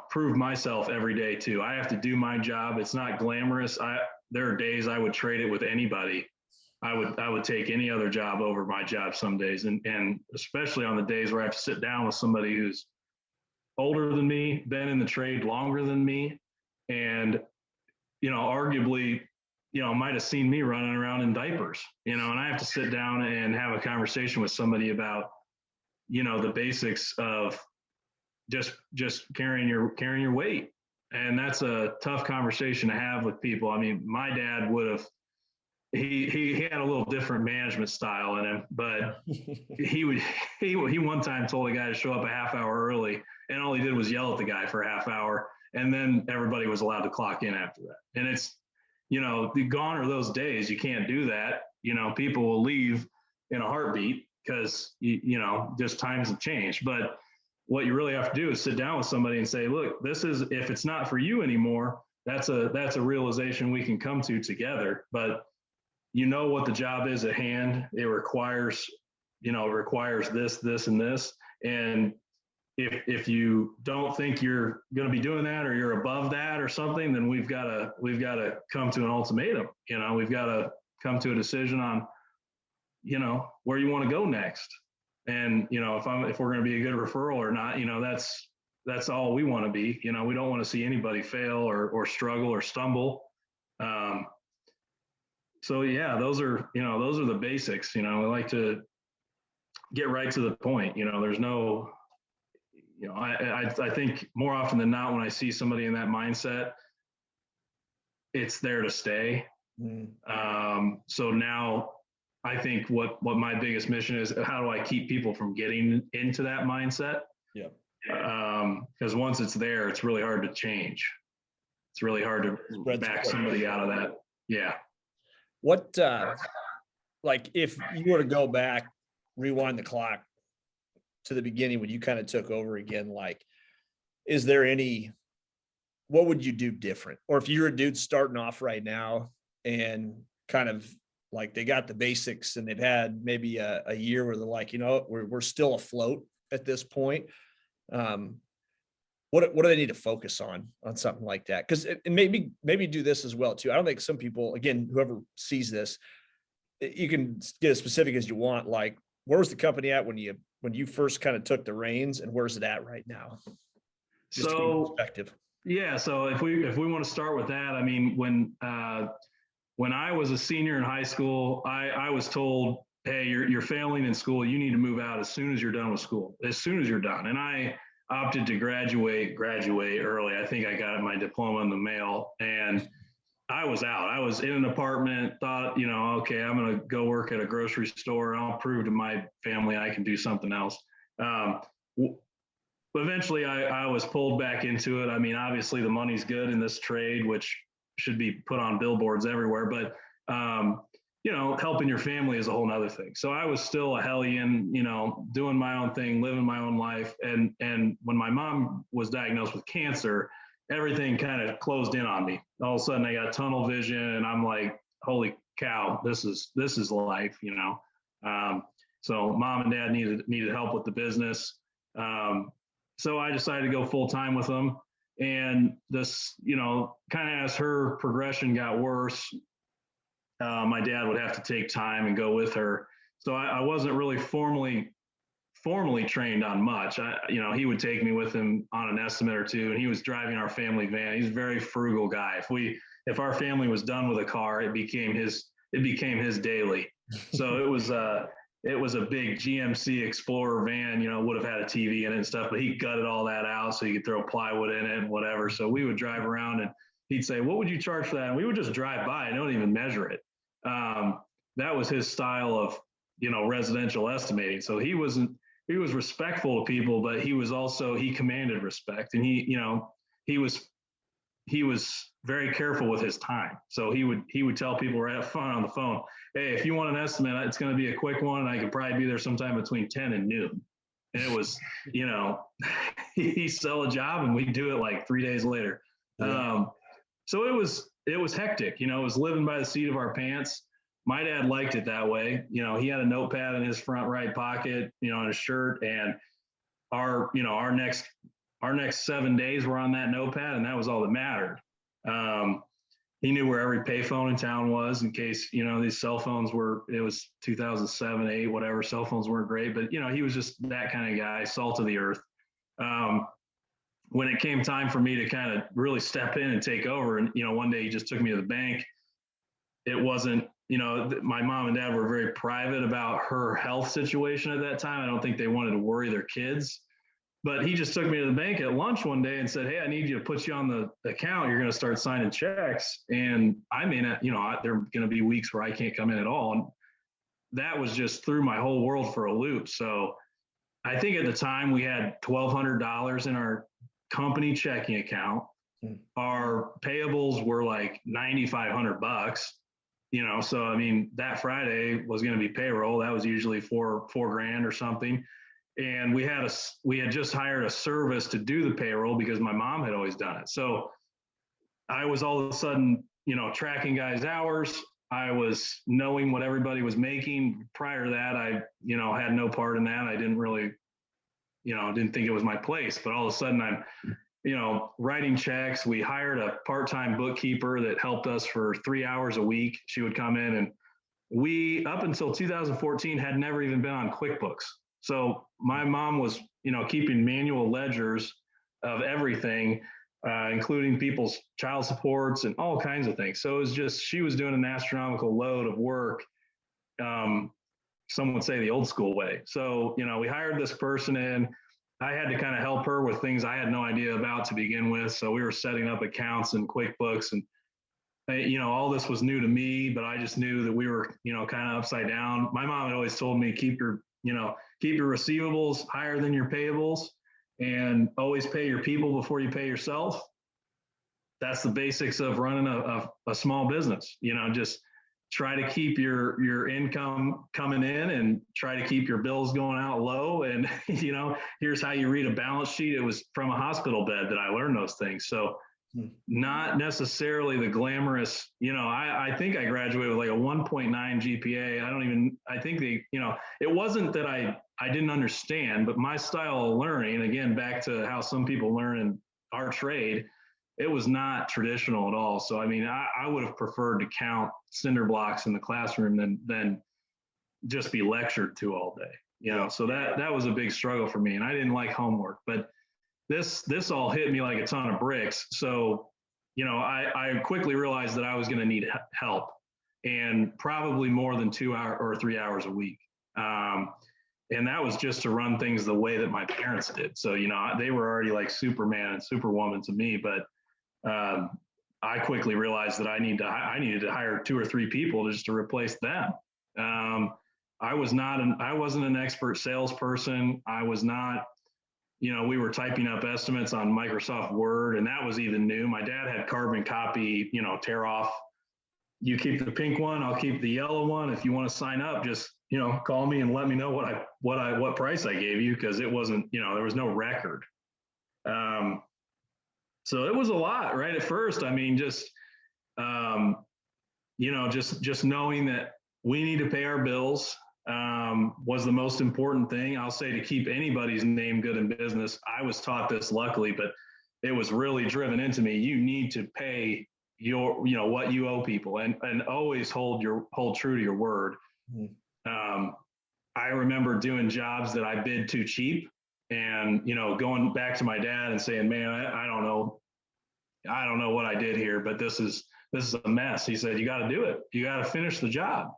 prove myself every day too. I have to do my job. It's not glamorous. There are days I would trade it with anybody. I would take any other job over my job some days. And especially on the days where I have to sit down with somebody who's older than me, been in the trade longer than me, and, arguably, might have seen me running around in diapers, and I have to sit down and have a conversation with somebody about, the basics of just carrying your weight. And that's a tough conversation to have with people. I mean, my dad would have, he had a little different management style in him, but he one time told a guy to show up a half hour early, and all he did was yell at the guy for a half hour, and then everybody was allowed to clock in after that. And it's, gone are those days. You can't do that. People will leave in a heartbeat because just times have changed. But what you really have to do is sit down with somebody and say, look, if it's not for you anymore, that's a realization we can come to together. But what the job is at hand. It requires this, and this. And if you don't think you're going to be doing that, or you're above that or something, then we've got to come to an ultimatum. We've got to come to a decision on, where you want to go next. And, if we're going to be a good referral or not, that's all we want to be. We don't want to see anybody fail or struggle or stumble. So yeah, those are the basics. We like to get right to the point. There's no, I think more often than not, when I see somebody in that mindset, it's there to stay. So now I think what my biggest mission is, how do I keep people from getting into that mindset? Yeah. Because once it's there, it's really hard to change. It's really hard to back somebody out of that. Yeah. What, like if you were to go back, rewind the clock to the beginning when you kind of took over again, like, is there what would you do different? Or if you're a dude starting off right now and kind of like they got the basics and they've had maybe a year where they're like, we're still afloat at this point. What do they need to focus on something like that? Because and maybe do this as well too. I don't think some people, again, whoever sees this, you can get as specific as you want. Like, where's the company at when you first kind of took the reins, and where's it at right now? Just to give perspective. Yeah. So if we want to start with that, I mean, when I was a senior in high school, I was told, hey, you're failing in school. You need to move out as soon as you're done with school, as soon as you're done. And I opted to graduate early. I think I got my diploma in the mail, and I was out. I was in an apartment, thought, okay, I'm going to go work at a grocery store, and I'll prove to my family I can do something else. Eventually I was pulled back into it. I mean, obviously the money's good in this trade, which should be put on billboards everywhere, but helping your family is a whole nother thing. So I was still a hellion, doing my own thing, living my own life. And when my mom was diagnosed with cancer, everything kind of closed in on me. All of a sudden I got tunnel vision, and I'm like, holy cow, this is life, So mom and dad needed help with the business. So I decided to go full time with them. And this, kind of as her progression got worse, my dad would have to take time and go with her. So I wasn't really formally trained on much. He would take me with him on an estimate or two, and he was driving our family van. He's a very frugal guy. If our family was done with a car, it became his daily. So it was a big GMC Explorer van, would have had a TV in it and stuff, but he gutted all that out so he could throw plywood in it and whatever. So we would drive around, and he'd say, what would you charge for that? And we would just drive by and don't even measure it. That was his style of, residential estimating. So he was respectful of people, but he commanded respect. And he was very careful with his time. So he would tell people right up front on the phone, hey, if you want an estimate, it's going to be a quick one, and I could probably be there sometime between 10 and noon. And it was, he'd sell a job and we'd do it like 3 days later. Yeah. So it was hectic, it was living by the seat of our pants. My dad liked it that way. He had a notepad in his front right pocket, in his shirt, and our our next 7 days were on that notepad, and that was all that mattered. He knew where every payphone in town was in case, these cell phones it was 2007, 8, whatever. Cell phones weren't great, but, he was just that kind of guy, salt of the earth. When it came time for me to kind of really step in and take over, and, one day he just took me to the bank. It wasn't, my mom and dad were very private about her health situation at that time. I don't think they wanted to worry their kids. But he just took me to the bank at lunch one day and said, "Hey, I need you to put you on the account. You're going to start signing checks." And I mean, there are going to be weeks where I can't come in at all. And that was just threw my whole world for a loop. So I think at the time we had $1,200 in our company checking account. Our payables were like $9,500. So I mean, that Friday was going to be payroll. That was usually $4 grand or something. And we had just hired a service to do the payroll because my mom had always done it. So I was all of a sudden, tracking guys' hours. I was knowing what everybody was making. Prior to that, I, had no part in that. I didn't really, didn't think it was my place. But all of a sudden I'm, writing checks. We hired a part-time bookkeeper that helped us for 3 hours a week. She would come in, and we, up until 2014, had never even been on QuickBooks. So my mom was, keeping manual ledgers of everything, including people's child supports and all kinds of things. So it was just, she was doing an astronomical load of work. Some would say the old school way. So, we hired this person in. I had to kind of help her with things I had no idea about to begin with. So we were setting up accounts in QuickBooks, and all this was new to me, but I just knew that we were, kind of upside down. My mom had always told me, keep your receivables higher than your payables, and always pay your people before you pay yourself. That's the basics of running a small business. Just try to keep your income coming in and try to keep your bills going out low. And, here's how you read a balance sheet. It was from a hospital bed that I learned those things. So not necessarily the glamorous, I think I graduated with like a 1.9 GPA. I think it wasn't that I didn't understand, but my style of learning, again, back to how some people learn in our trade, it was not traditional at all. So, I mean, I would have preferred to count cinder blocks in the classroom than just be lectured to all day, so that was a big struggle for me, and I didn't like homework, but this all hit me like a ton of bricks. So, I quickly realized that I was going to need help, and probably more than 2 hours or 3 hours a week. And that was just to run things the way that my parents did. So, they were already like Superman and Superwoman to me, but I quickly realized that I needed to hire 2 or 3 people just to replace them. I wasn't an expert salesperson. I was not, we were typing up estimates on Microsoft Word, and that was even new. My dad had carbon copy, tear off. You keep the pink one, I'll keep the yellow one. If you want to sign up, just, call me and let me know what price I gave you, because it wasn't, there was no record. So it was a lot, right? At first, I mean, just knowing that we need to pay our bills was the most important thing. I'll say, to keep anybody's name good in business. I was taught this, luckily, but it was really driven into me. You need to pay what you owe people, and always hold true to your word. I remember doing jobs that I bid too cheap, and, going back to my dad and saying, "Man, I don't know what I did here, but this is a mess." He said, "You got to do it. You got to finish the job."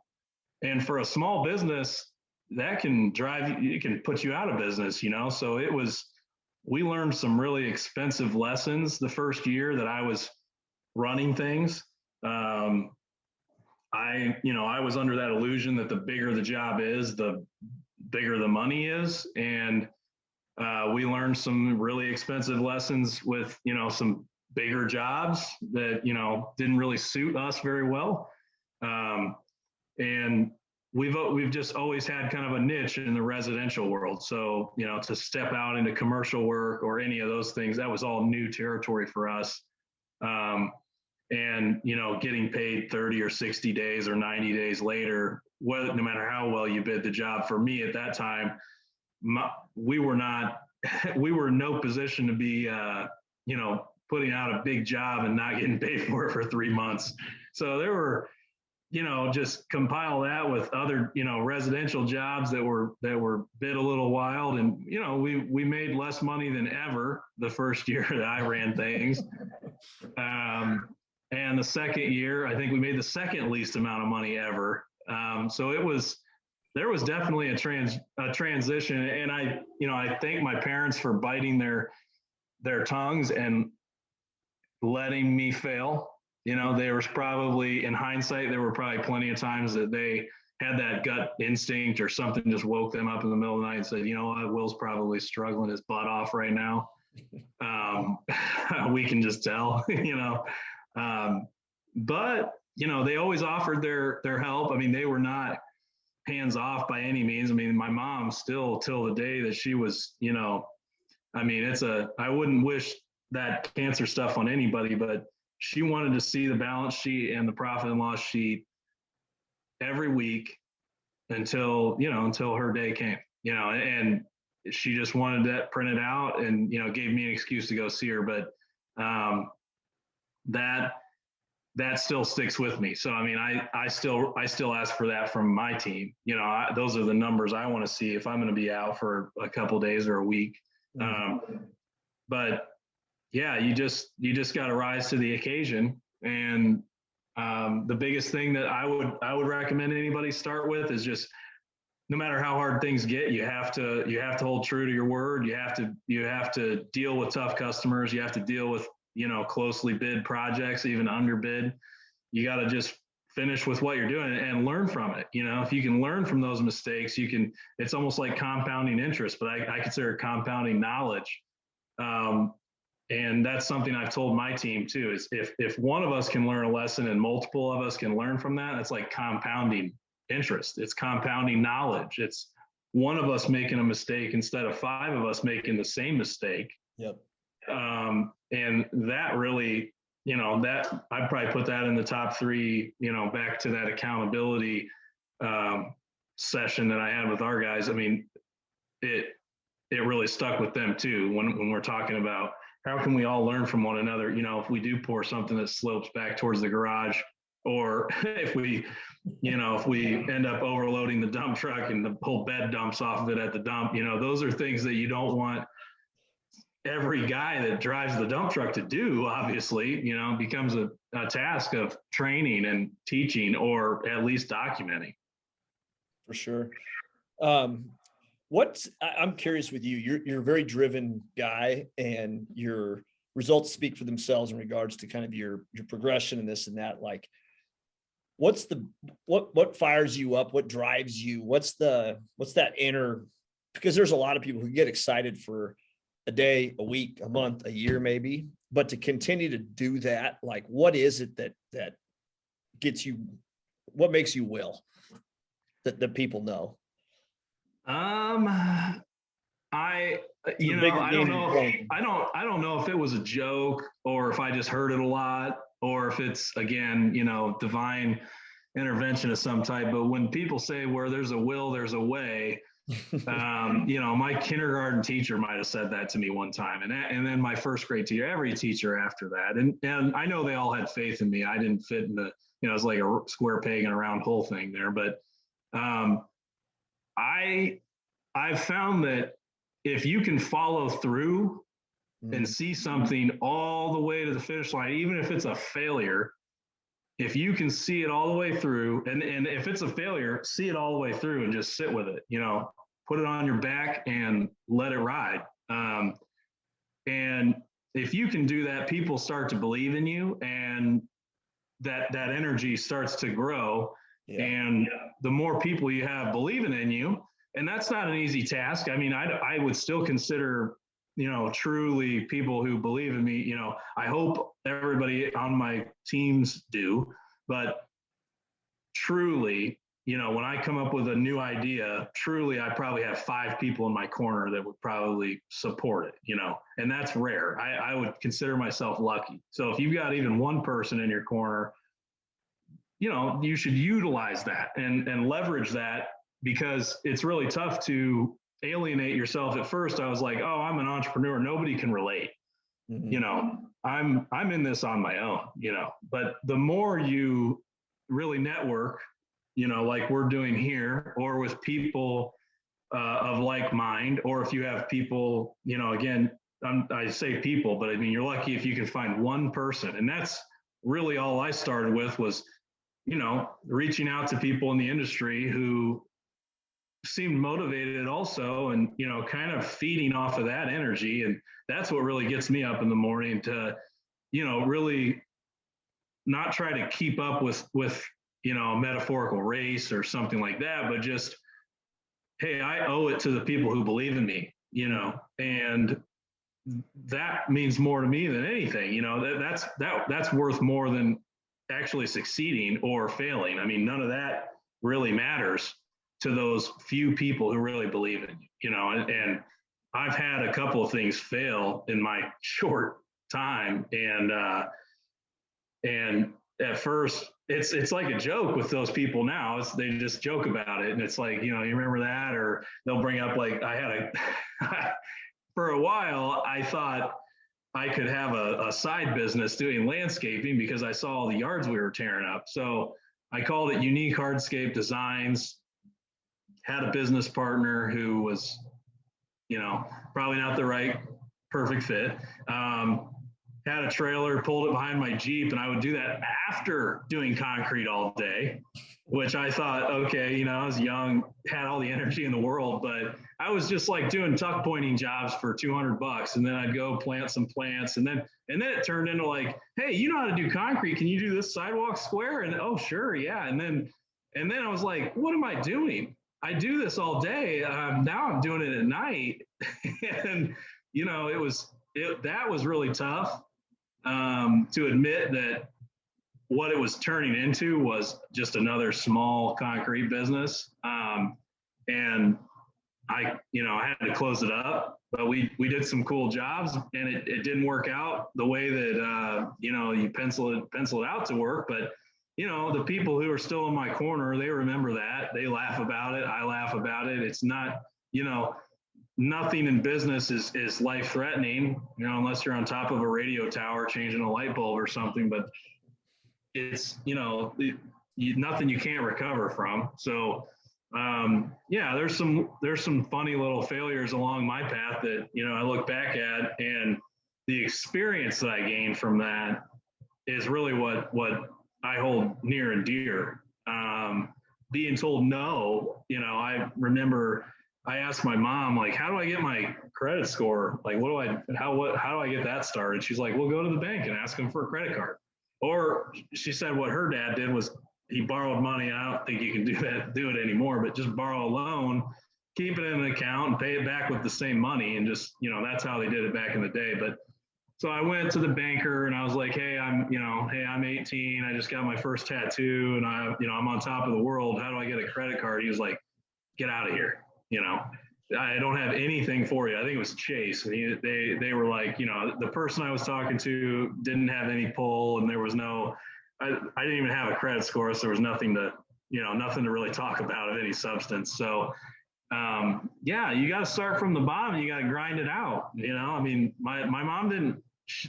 And for a small business, that can it can put you out of business, So we learned some really expensive lessons the first year that I was running things. I was under that illusion that the bigger the job is, the bigger the money is. And we learned some really expensive lessons with, some bigger jobs that, didn't really suit us very well. And we've just always had kind of a niche in the residential world. So, to step out into commercial work or any of those things, that was all new territory for us. And, getting paid 30 or 60 days or 90 days later, no matter how well you bid the job, for me at that time, we were not we were in no position to be, putting out a big job and not getting paid for it for 3 months. So there were, just compile that with other, residential jobs that were bid a little wild. And, we made less money than ever the first year that I ran things. And the second year, I think we made the second least amount of money ever. So there was definitely a transition. And I thank my parents for biting their tongues and letting me fail. There was probably, in hindsight, there were probably plenty of times that they had that gut instinct or something just woke them up in the middle of the night and said, what, Will's probably struggling his butt off right now. We can just tell, but, they always offered their help. I mean, they were not hands off by any means. I mean, my mom still, till the day that she was, I wouldn't wish that cancer stuff on anybody, but she wanted to see the balance sheet and the profit and loss sheet every week until her day came, and she just wanted that printed out and, gave me an excuse to go see her. But that still sticks with me. So, I mean, I still ask for that from my team. Those are the numbers I want to see if I'm going to be out for a couple of days or a week. But yeah, you just got to rise to the occasion. And the biggest thing that I would recommend anybody start with is just, no matter how hard things get, you have to hold true to your word. You have to deal with tough customers. You have to deal with, closely bid projects, even underbid. You got to just finish with what you're doing and learn from it. If you can learn from those mistakes, it's almost like compounding interest, but I consider it compounding knowledge. And that's something I've told my team too, is if one of us can learn a lesson and multiple of us can learn from that, that's like compounding interest. It's compounding knowledge. It's one of us making a mistake instead of 5 of us making the same mistake. Yep. And that really, that I'd probably put that in the top 3, back to that accountability session that I had with our guys. I mean, it really stuck with them too, when we're talking about how can we all learn from one another? If we do pour something that slopes back towards the garage, or if we end up overloading the dump truck and the whole bed dumps off of it at the dump, those are things that you don't want every guy that drives the dump truck to do. Obviously, becomes a task of training and teaching, or at least documenting. For sure. I'm curious with you, you're a very driven guy, and your results speak for themselves in regards to kind of your progression and this and that. Like, what fires you up? What drives you? What's that inner, because there's a lot of people who get excited for a day, a week, a month, a year, maybe, but to continue to do that, like, what is it that gets you, what makes you Will, that people know? I don't know if it was a joke or if I just heard it a lot, or if it's, again, divine intervention of some type. But when people say, where there's a will, there's a way, my kindergarten teacher might've said that to me one time. And then my first grade teacher, every teacher after that. And I know they all had faith in me. I didn't fit in the, it's like a square peg in a round hole thing there. But I've found that if you can follow through and see something all the way to the finish line, even if it's a failure, if you can see it all the way through, and if it's a failure, see it all the way through and just sit with it, put it on your back and let it ride. And if you can do that, people start to believe in you, and that energy starts to grow. Yeah. And the more people you have believing in you, and that's not an easy task. I mean, I would still consider, truly people who believe in me, I hope everybody on my teams do, but truly, when I come up with a new idea, truly, I probably have 5 people in my corner that would probably support it, and that's rare. I would consider myself lucky. So if you've got even one person in your corner, you should utilize that and leverage that, because it's really tough to alienate yourself. At first, I was like, oh, I'm an entrepreneur. Nobody can relate. Mhm. I'm in this on my own, but the more you really network, like we're doing here, or with people of like mind, or if you have people, again, I say people, but I mean, you're lucky if you can find one person. And that's really all I started with was, reaching out to people in the industry who seemed motivated also, and, kind of feeding off of that energy. And that's what really gets me up in the morning to, really not try to keep up with, a metaphorical race or something like that, but just, hey, I owe it to the people who believe in me, and that means more to me than anything. That's worth more than actually succeeding or failing. I mean, none of that really matters to those few people who really believe in you, and I've had a couple of things fail in my short time, and at first it's like a joke with those people now. They just joke about it, and it's like, you remember that, or they'll bring up like I had a for a while I thought I could have a side business doing landscaping because I saw all the yards we were tearing up. So I called it Unique Hardscape Designs. Had a business partner who was, probably not the right perfect fit. Had a trailer, pulled it behind my Jeep, and I would do that after doing concrete all day, which I thought, okay, I was young, had all the energy in the world, but I was just like doing tuck pointing jobs for $200, and then I'd go plant some plants, and then it turned into like, hey, you know how to do concrete? Can you do this sidewalk square? And oh, sure, yeah. And then I was like, what am I doing? I do this all day. Now I'm doing it at night, and that was really tough to admit that what it was turning into was just another small concrete business. And I had to close it up, but we did some cool jobs, and it didn't work out the way that, you pencil it out to work. But, the people who are still in my corner, they remember that. They laugh about it. I laugh about it. It's not, nothing in business is life threatening, unless you're on top of a radio tower changing a light bulb or something, but it's, nothing you can't recover from. So, yeah, there's some funny little failures along my path that, I look back at, and the experience that I gained from that is really what I hold near and dear. Being told no, I remember I asked my mom, like, how do I get my credit score? Like, how do I get that started? She's like, well, go to the bank and ask them for a credit card. Or she said what her dad did was he borrowed money. I don't think you can do it anymore, but just borrow a loan, keep it in an account, and pay it back with the same money. And just, that's how they did it back in the day. But so I went to the banker and I was like, hey, I'm 18. I just got my first tattoo, and I'm on top of the world. How do I get a credit card? He was like, get out of here. I don't have anything for you. I think it was Chase. And they were like, the person I was talking to didn't have any pull, and there was I didn't even have a credit score. So there was nothing to really talk about of any substance. So, yeah, you got to start from the bottom. You got to grind it out. I mean, my mom didn't,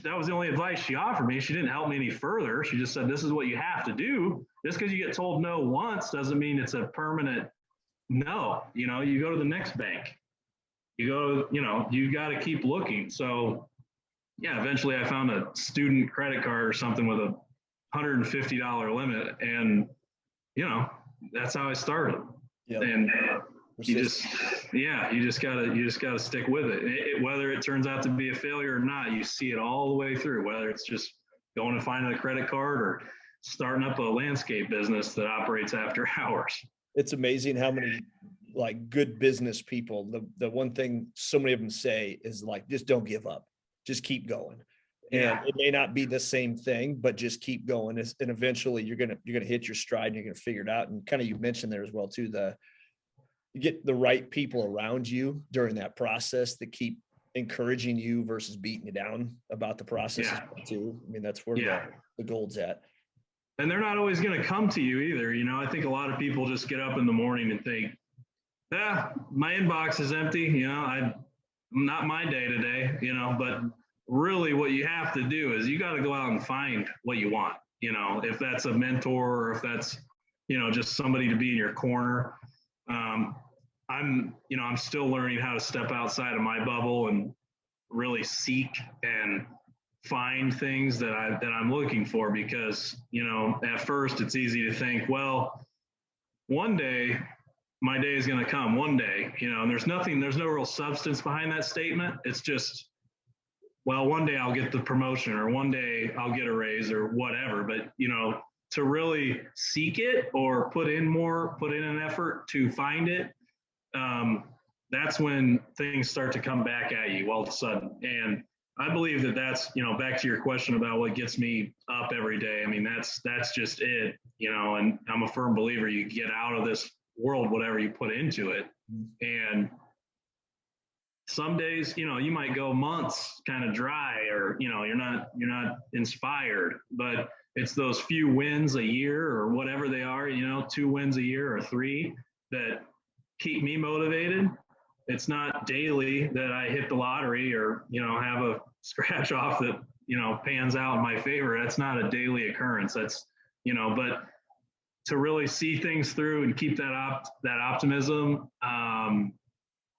that was the only advice she offered me. She didn't help me any further. She just said, this is what you have to do. Just because you get told no once doesn't mean it's a permanent no. You go to the next bank. You got to keep looking. So, yeah, eventually I found a student credit card or something with a $150 limit. And, that's how I started. Yep. And you just gotta stick with it. Whether it turns out to be a failure or not, you see it all the way through, whether it's just going and finding a credit card or starting up a landscape business that operates after hours. It's amazing how many like good business people, the one thing so many of them say is like, just don't give up, just keep going. Yeah. And it may not be the same thing, but just keep going. And eventually you're going to hit your stride, and you're going to figure it out. And kind of, you mentioned there as well too, you get the right people around you during that process that keep encouraging you versus beating you down about the process too. I mean, that's where the gold's at. And they're not always going to come to you either. I think a lot of people just get up in the morning and think, Yeah, my inbox is empty. Not my day today, but really what you have to do is you got to go out and find what you want, if that's a mentor or if that's, just somebody to be in your corner. I'm still learning how to step outside of my bubble and really seek and find things that I'm looking for, because, at first it's easy to think, well, one day my day is going to come one day, and there's no real substance behind that statement. It's just, well, one day I'll get the promotion or one day I'll get a raise or whatever. But, to really seek it or put in an effort to find it, that's when things start to come back at you all of a sudden. And I believe that's, back to your question about what gets me up every day. I mean, that's just it, and I'm a firm believer you get out of this world whatever you put into it. And some days, you might go months kind of dry, or, you're not inspired, but it's those few wins a year or whatever they are, 2 wins a year or 3 that keep me motivated. It's not daily that I hit the lottery or, have a scratch off that, pans out in my favor. That's not a daily occurrence. That's, but to really see things through and keep that optimism,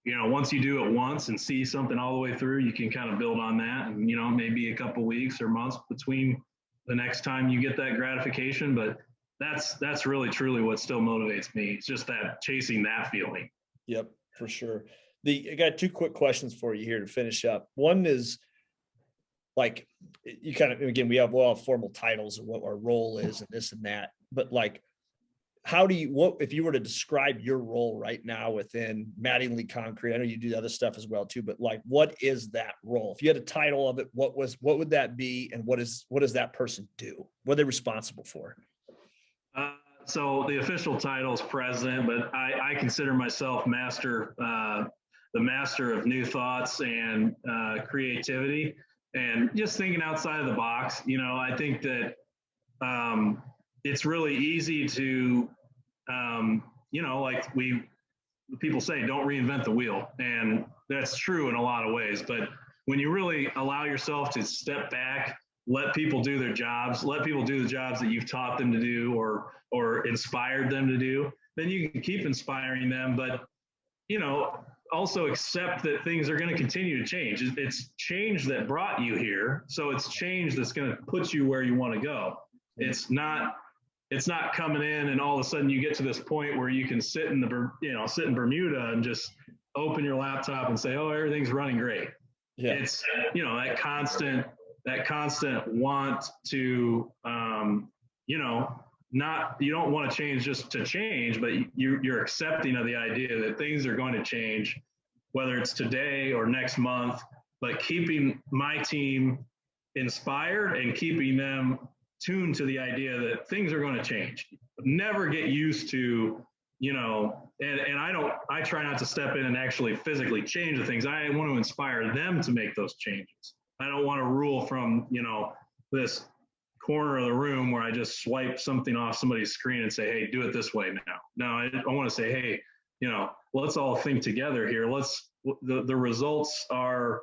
once you do it once and see something all the way through, you can kind of build on that. And, maybe a couple weeks or months between the next time you get that gratification. But that's really, truly what still motivates me. It's just that chasing that feeling. Yep, for sure. I got 2 quick questions for you here to finish up. One is, like, you kind of, again, we all have formal titles of what our role is and this and that, but like, what if you were to describe your role right now within Mattingly Concrete? I know you do other stuff as well too, but like, what is that role? If you had a title of it, what would that be? And what does that person do? What are they responsible for? So the official title is president, but I consider myself the master of new thoughts and creativity, and just thinking outside of the box. I think that it's really easy to, like people say, don't reinvent the wheel. And that's true in a lot of ways. But when you really allow yourself to step back, let people do their jobs, let people do the jobs that you've taught them to do or inspired them to do, then you can keep inspiring them. But, also accept that things are going to continue to change. It's change that brought you here. So it's change that's going to put you where you want to go. It's not coming in and all of a sudden you get to this point where you can sit in Bermuda and just open your laptop and say, oh, everything's running great. Yeah. It's, that constant want to, you don't want to change just to change, but you're accepting of the idea that things are going to change, whether it's today or next month, but keeping my team inspired and keeping them tuned to the idea that things are going to change. Never get used to, and I try not to step in and actually physically change the things. I want to inspire them to make those changes. I don't want to rule from, this corner of the room where I just swipe something off somebody's screen and say, hey, do it this way now. No, I want to say, hey, let's all think together here. The results are,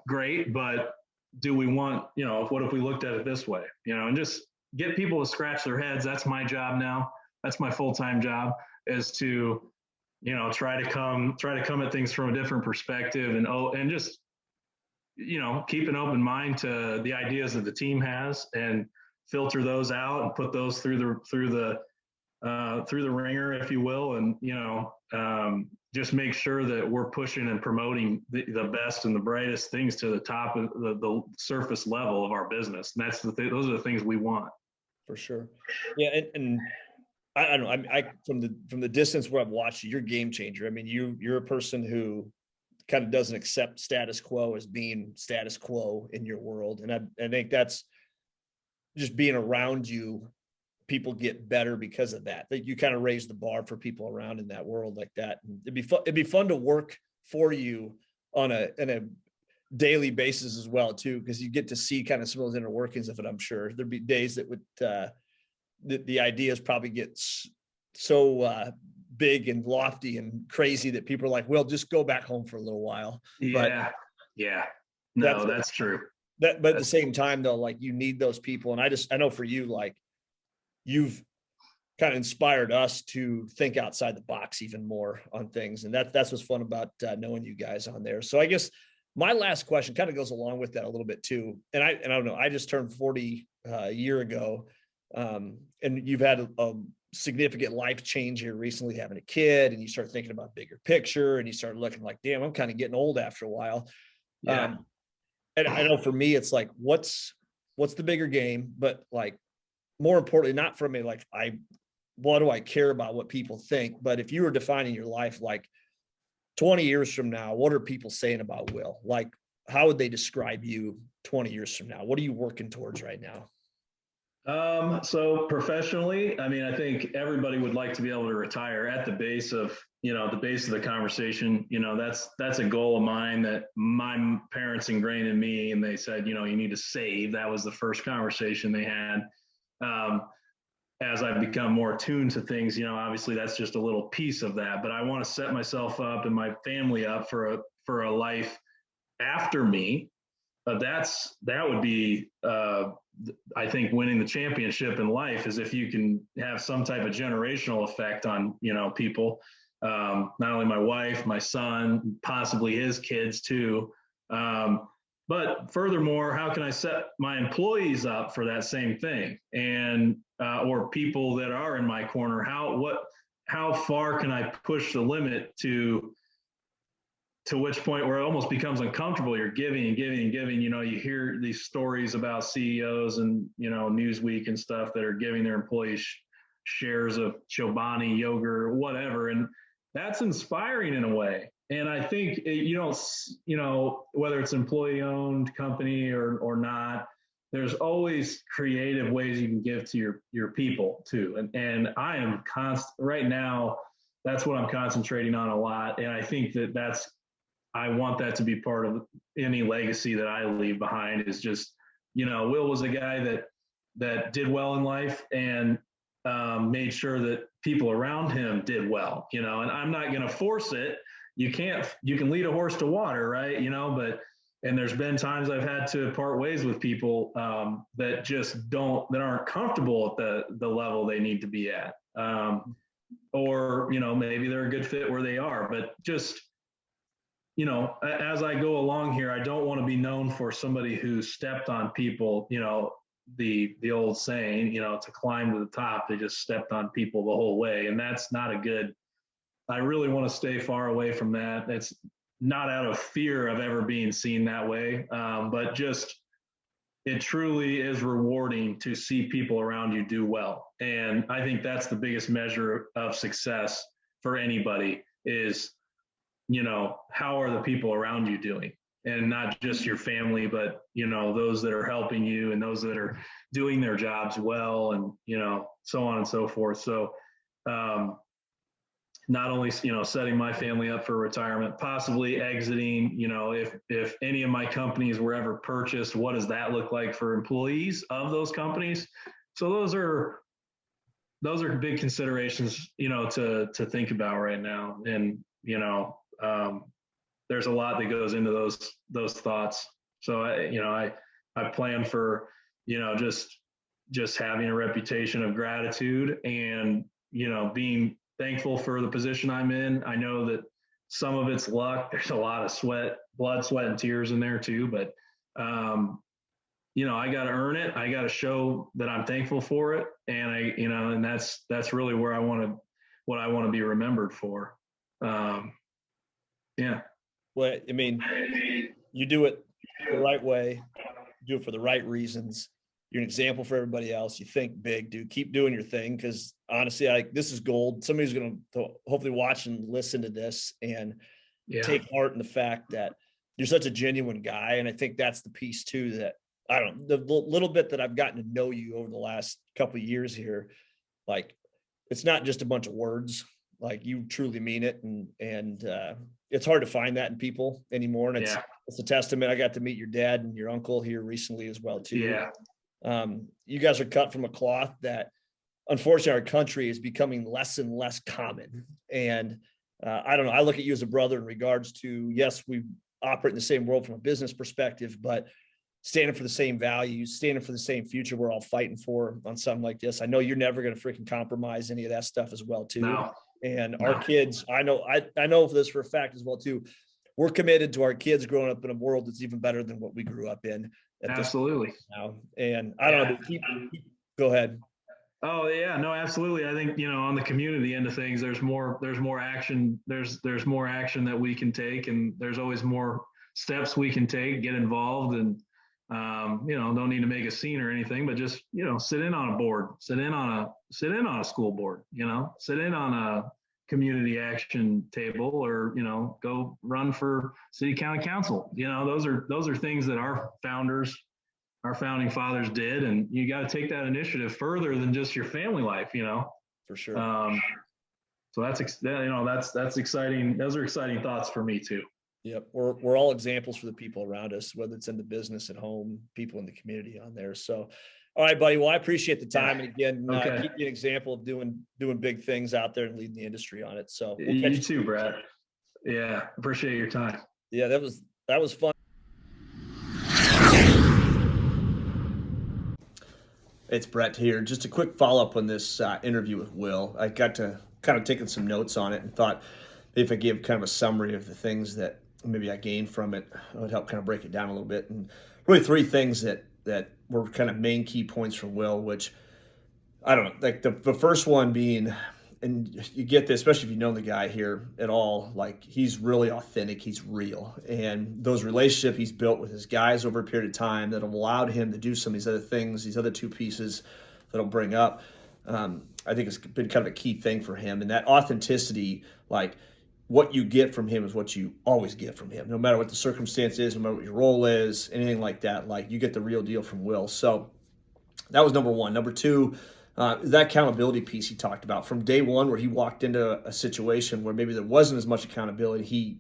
great, but do we want, what if we looked at it this way, and just get people to scratch their heads. That's my job now. That's my full-time job, is to, try to come at things from a different perspective and just, keep an open mind to the ideas that the team has and filter those out and put those through the ringer, if you will. And, just make sure that we're pushing and promoting the best and the brightest things to the top of the surface level of our business. And those are the things we want. For sure. Yeah. And I don't know. I from the distance where I've watched you, you're a game changer. I mean, you're a person who kind of doesn't accept status quo as being status quo in your world. And I think that's just being around you. People get better because of that. That you kind of raise the bar for people around in that world like that. And it'd be fun to work for you on a daily basis as well too, because you get to see kind of some of those inner workings of it. I'm sure there'd be days that would the ideas probably get so big and lofty and crazy that people are like, well, just go back home for a little while. Yeah. Yeah. No, that's true. But at the same time though, like you need those people. And I know for you, like you've kind of inspired us to think outside the box even more on things. And that's what's fun about knowing you guys on there. So I guess my last question kind of goes along with that a little bit too. And I don't know, I just turned 40 a year ago. And you've had a significant life change here recently, having a kid, and you start thinking about bigger picture, and you start looking like, damn, I'm kind of getting old after a while. Yeah. And I know for me, it's like, what's the bigger game? But like, more importantly, not from a, like, what do I care about what people think? But if you were defining your life, like 20 years from now, what are people saying about Will? Like, how would they describe you 20 years from now? What are you working towards right now? So professionally, I mean, I think everybody would like to be able to retire at the base of, the conversation. That's a goal of mine that my parents ingrained in me. And they said, you need to save. That was the first conversation they had. As I've become more attuned to things, obviously that's just a little piece of that, but I want to set myself up and my family up for a life after me. That would be, I think, winning the championship in life is if you can have some type of generational effect on, people, not only my wife, my son, possibly his kids too. But furthermore, how can I set my employees up for that same thing? And, or people that are in my corner, how far can I push the limit to which point where it almost becomes uncomfortable? You're giving and giving and giving. You hear these stories about CEOs and, Newsweek and stuff that are giving their employees shares of Chobani yogurt or whatever. And that's inspiring in a way. And I think you don't, whether it's employee owned company or not, there's always creative ways you can give to your people too. And I am right now, that's what I'm concentrating on a lot. And I think I want that to be part of any legacy that I leave behind is just, Will was a guy that did well in life and made sure that people around him did well, and I'm not going to force it. You can lead a horse to water, right? And there's been times I've had to part ways with people that aren't comfortable at the level they need to be at. Or, maybe they're a good fit where they are, but just, as I go along here, I don't want to be known for somebody who stepped on people, the old saying, to climb to the top, they just stepped on people the whole way. And that's not I really want to stay far away from that. It's not out of fear of ever being seen that way, but just it truly is rewarding to see people around you do well. And I think that's the biggest measure of success for anybody is, how are the people around you doing? And not just your family, but, those that are helping you and those that are doing their jobs well and, so on and so forth. So, not only, setting my family up for retirement, possibly exiting, if any of my companies were ever purchased, what does that look like for employees of those companies? So those are big considerations, to think about right now. And, there's a lot that goes into those thoughts. So I plan for, just having a reputation of gratitude and, being thankful for the position I'm in. I know that some of it's luck. There's a lot of blood, sweat, and tears in there too. But, I got to earn it. I got to show that I'm thankful for it. And and that's really what I want to be remembered for. Yeah. Well, I mean, you do it the right way, do it for the right reasons. You're an example for everybody else. You think big, dude. Keep doing your thing. Cause honestly, this is gold. Somebody's going to hopefully watch and listen to this and take heart in the fact that you're such a genuine guy. And I think that's the piece too, that the little bit that I've gotten to know you over the last couple of years here, like it's not just a bunch of words, like you truly mean it. And it's hard to find that in people anymore. And it's a testament. I got to meet your dad and your uncle here recently as well too. Yeah. You guys are cut from a cloth that unfortunately, our country is becoming less and less common. And I don't know, I look at you as a brother in regards to, yes, we operate in the same world from a business perspective, but standing for the same values, standing for the same future we're all fighting for on something like this. I know you're never going to freaking compromise any of that stuff as well, too. No. And our kids, I know this for a fact as well, too. We're committed to our kids growing up in a world that's even better than what we grew up in. Absolutely. Now. And I don't know, go ahead. Oh yeah, no, absolutely. I think, on the community end of things, there's more action. There's more action that we can take, and there's always more steps we can take, get involved, and don't need to make a scene or anything, but just, sit in on a board, sit in on a school board, sit in on a community action table, or, go run for city county council. Those are things that our founding fathers did, and you got to take that initiative further than just your family life, For sure. So that's exciting. Those are exciting thoughts for me too. Yep. We're all examples for the people around us, whether it's in the business, at home, people in the community on there. So, all right, buddy. Well, I appreciate the time. And again, keep you an example of doing big things out there and leading the industry on it. So you too, Brad. Yeah. Appreciate your time. Yeah, that was fun. It's Brett here. Just a quick follow-up on this interview with Will. I got to kind of taking some notes on it and thought if I give kind of a summary of the things that maybe I gained from it, it would help kind of break it down a little bit. And really 3 things that were kind of main key points from Will, which I don't know, like the first one being, and you get this, especially if you know the guy here at all, like he's really authentic, he's real. And those relationships he's built with his guys over a period of time that have allowed him to do some of these other things, these other 2 pieces that I'll bring up, I think it's been kind of a key thing for him. And that authenticity, like what you get from him is what you always get from him, no matter what the circumstance is, no matter what your role is, anything like that, like you get the real deal from Will. So that was number 1. Number 2, that accountability piece he talked about from day one, where he walked into a situation where maybe there wasn't as much accountability. He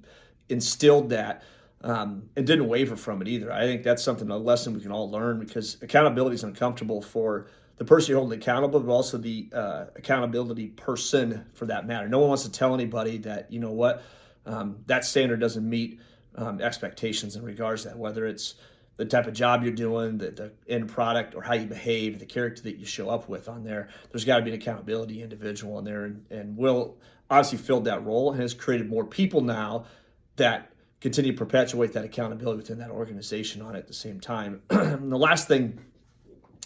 instilled that and didn't waver from it either. I think that's something, a lesson we can all learn, because accountability is uncomfortable for the person you're holding accountable, but also the accountability person for that matter. No one wants to tell anybody that, you know what, that standard doesn't meet expectations in regards to that, whether it's the type of job you're doing, the end product, or how you behave, the character that you show up with on there. There's got to be an accountability individual in there. And Will obviously filled that role and has created more people now that continue to perpetuate that accountability within that organization on it at the same time. And the last thing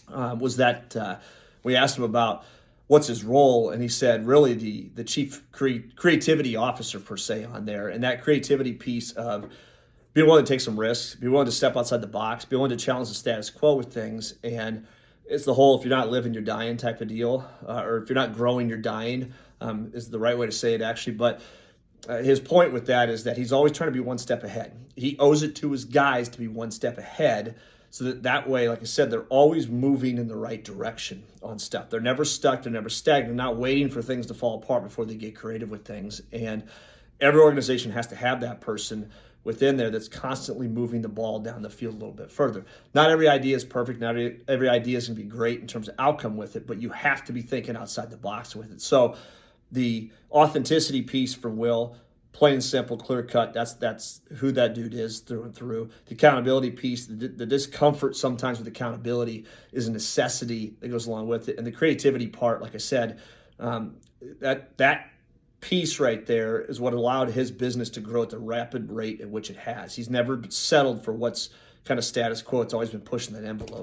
was that we asked him about what's his role, and he said really the chief creativity officer per se on there. And that creativity piece of be willing to take some risks, be willing to step outside the box, be willing to challenge the status quo with things. And it's the whole, if you're not living, you're dying type of deal, or if you're not growing, you're dying, is the right way to say it actually. But his point with that is that he's always trying to be one step ahead. He owes it to his guys to be one step ahead, so that way, like I said, they're always moving in the right direction on stuff. They're never stuck, they're never stagnant, they're not waiting for things to fall apart before they get creative with things. And every organization has to have that person within there that's constantly moving the ball down the field a little bit further. Not every idea is perfect. Not every idea is going to be great in terms of outcome with it, but you have to be thinking outside the box with it. So the authenticity piece for Will, plain and simple, clear cut, that's who that dude is through and through. The accountability piece, the discomfort sometimes with accountability is a necessity that goes along with it. And the creativity part, like I said, that piece right there is what allowed his business to grow at the rapid rate at which it has. He's never settled for what's kind of status quo. It's always been pushing that envelope.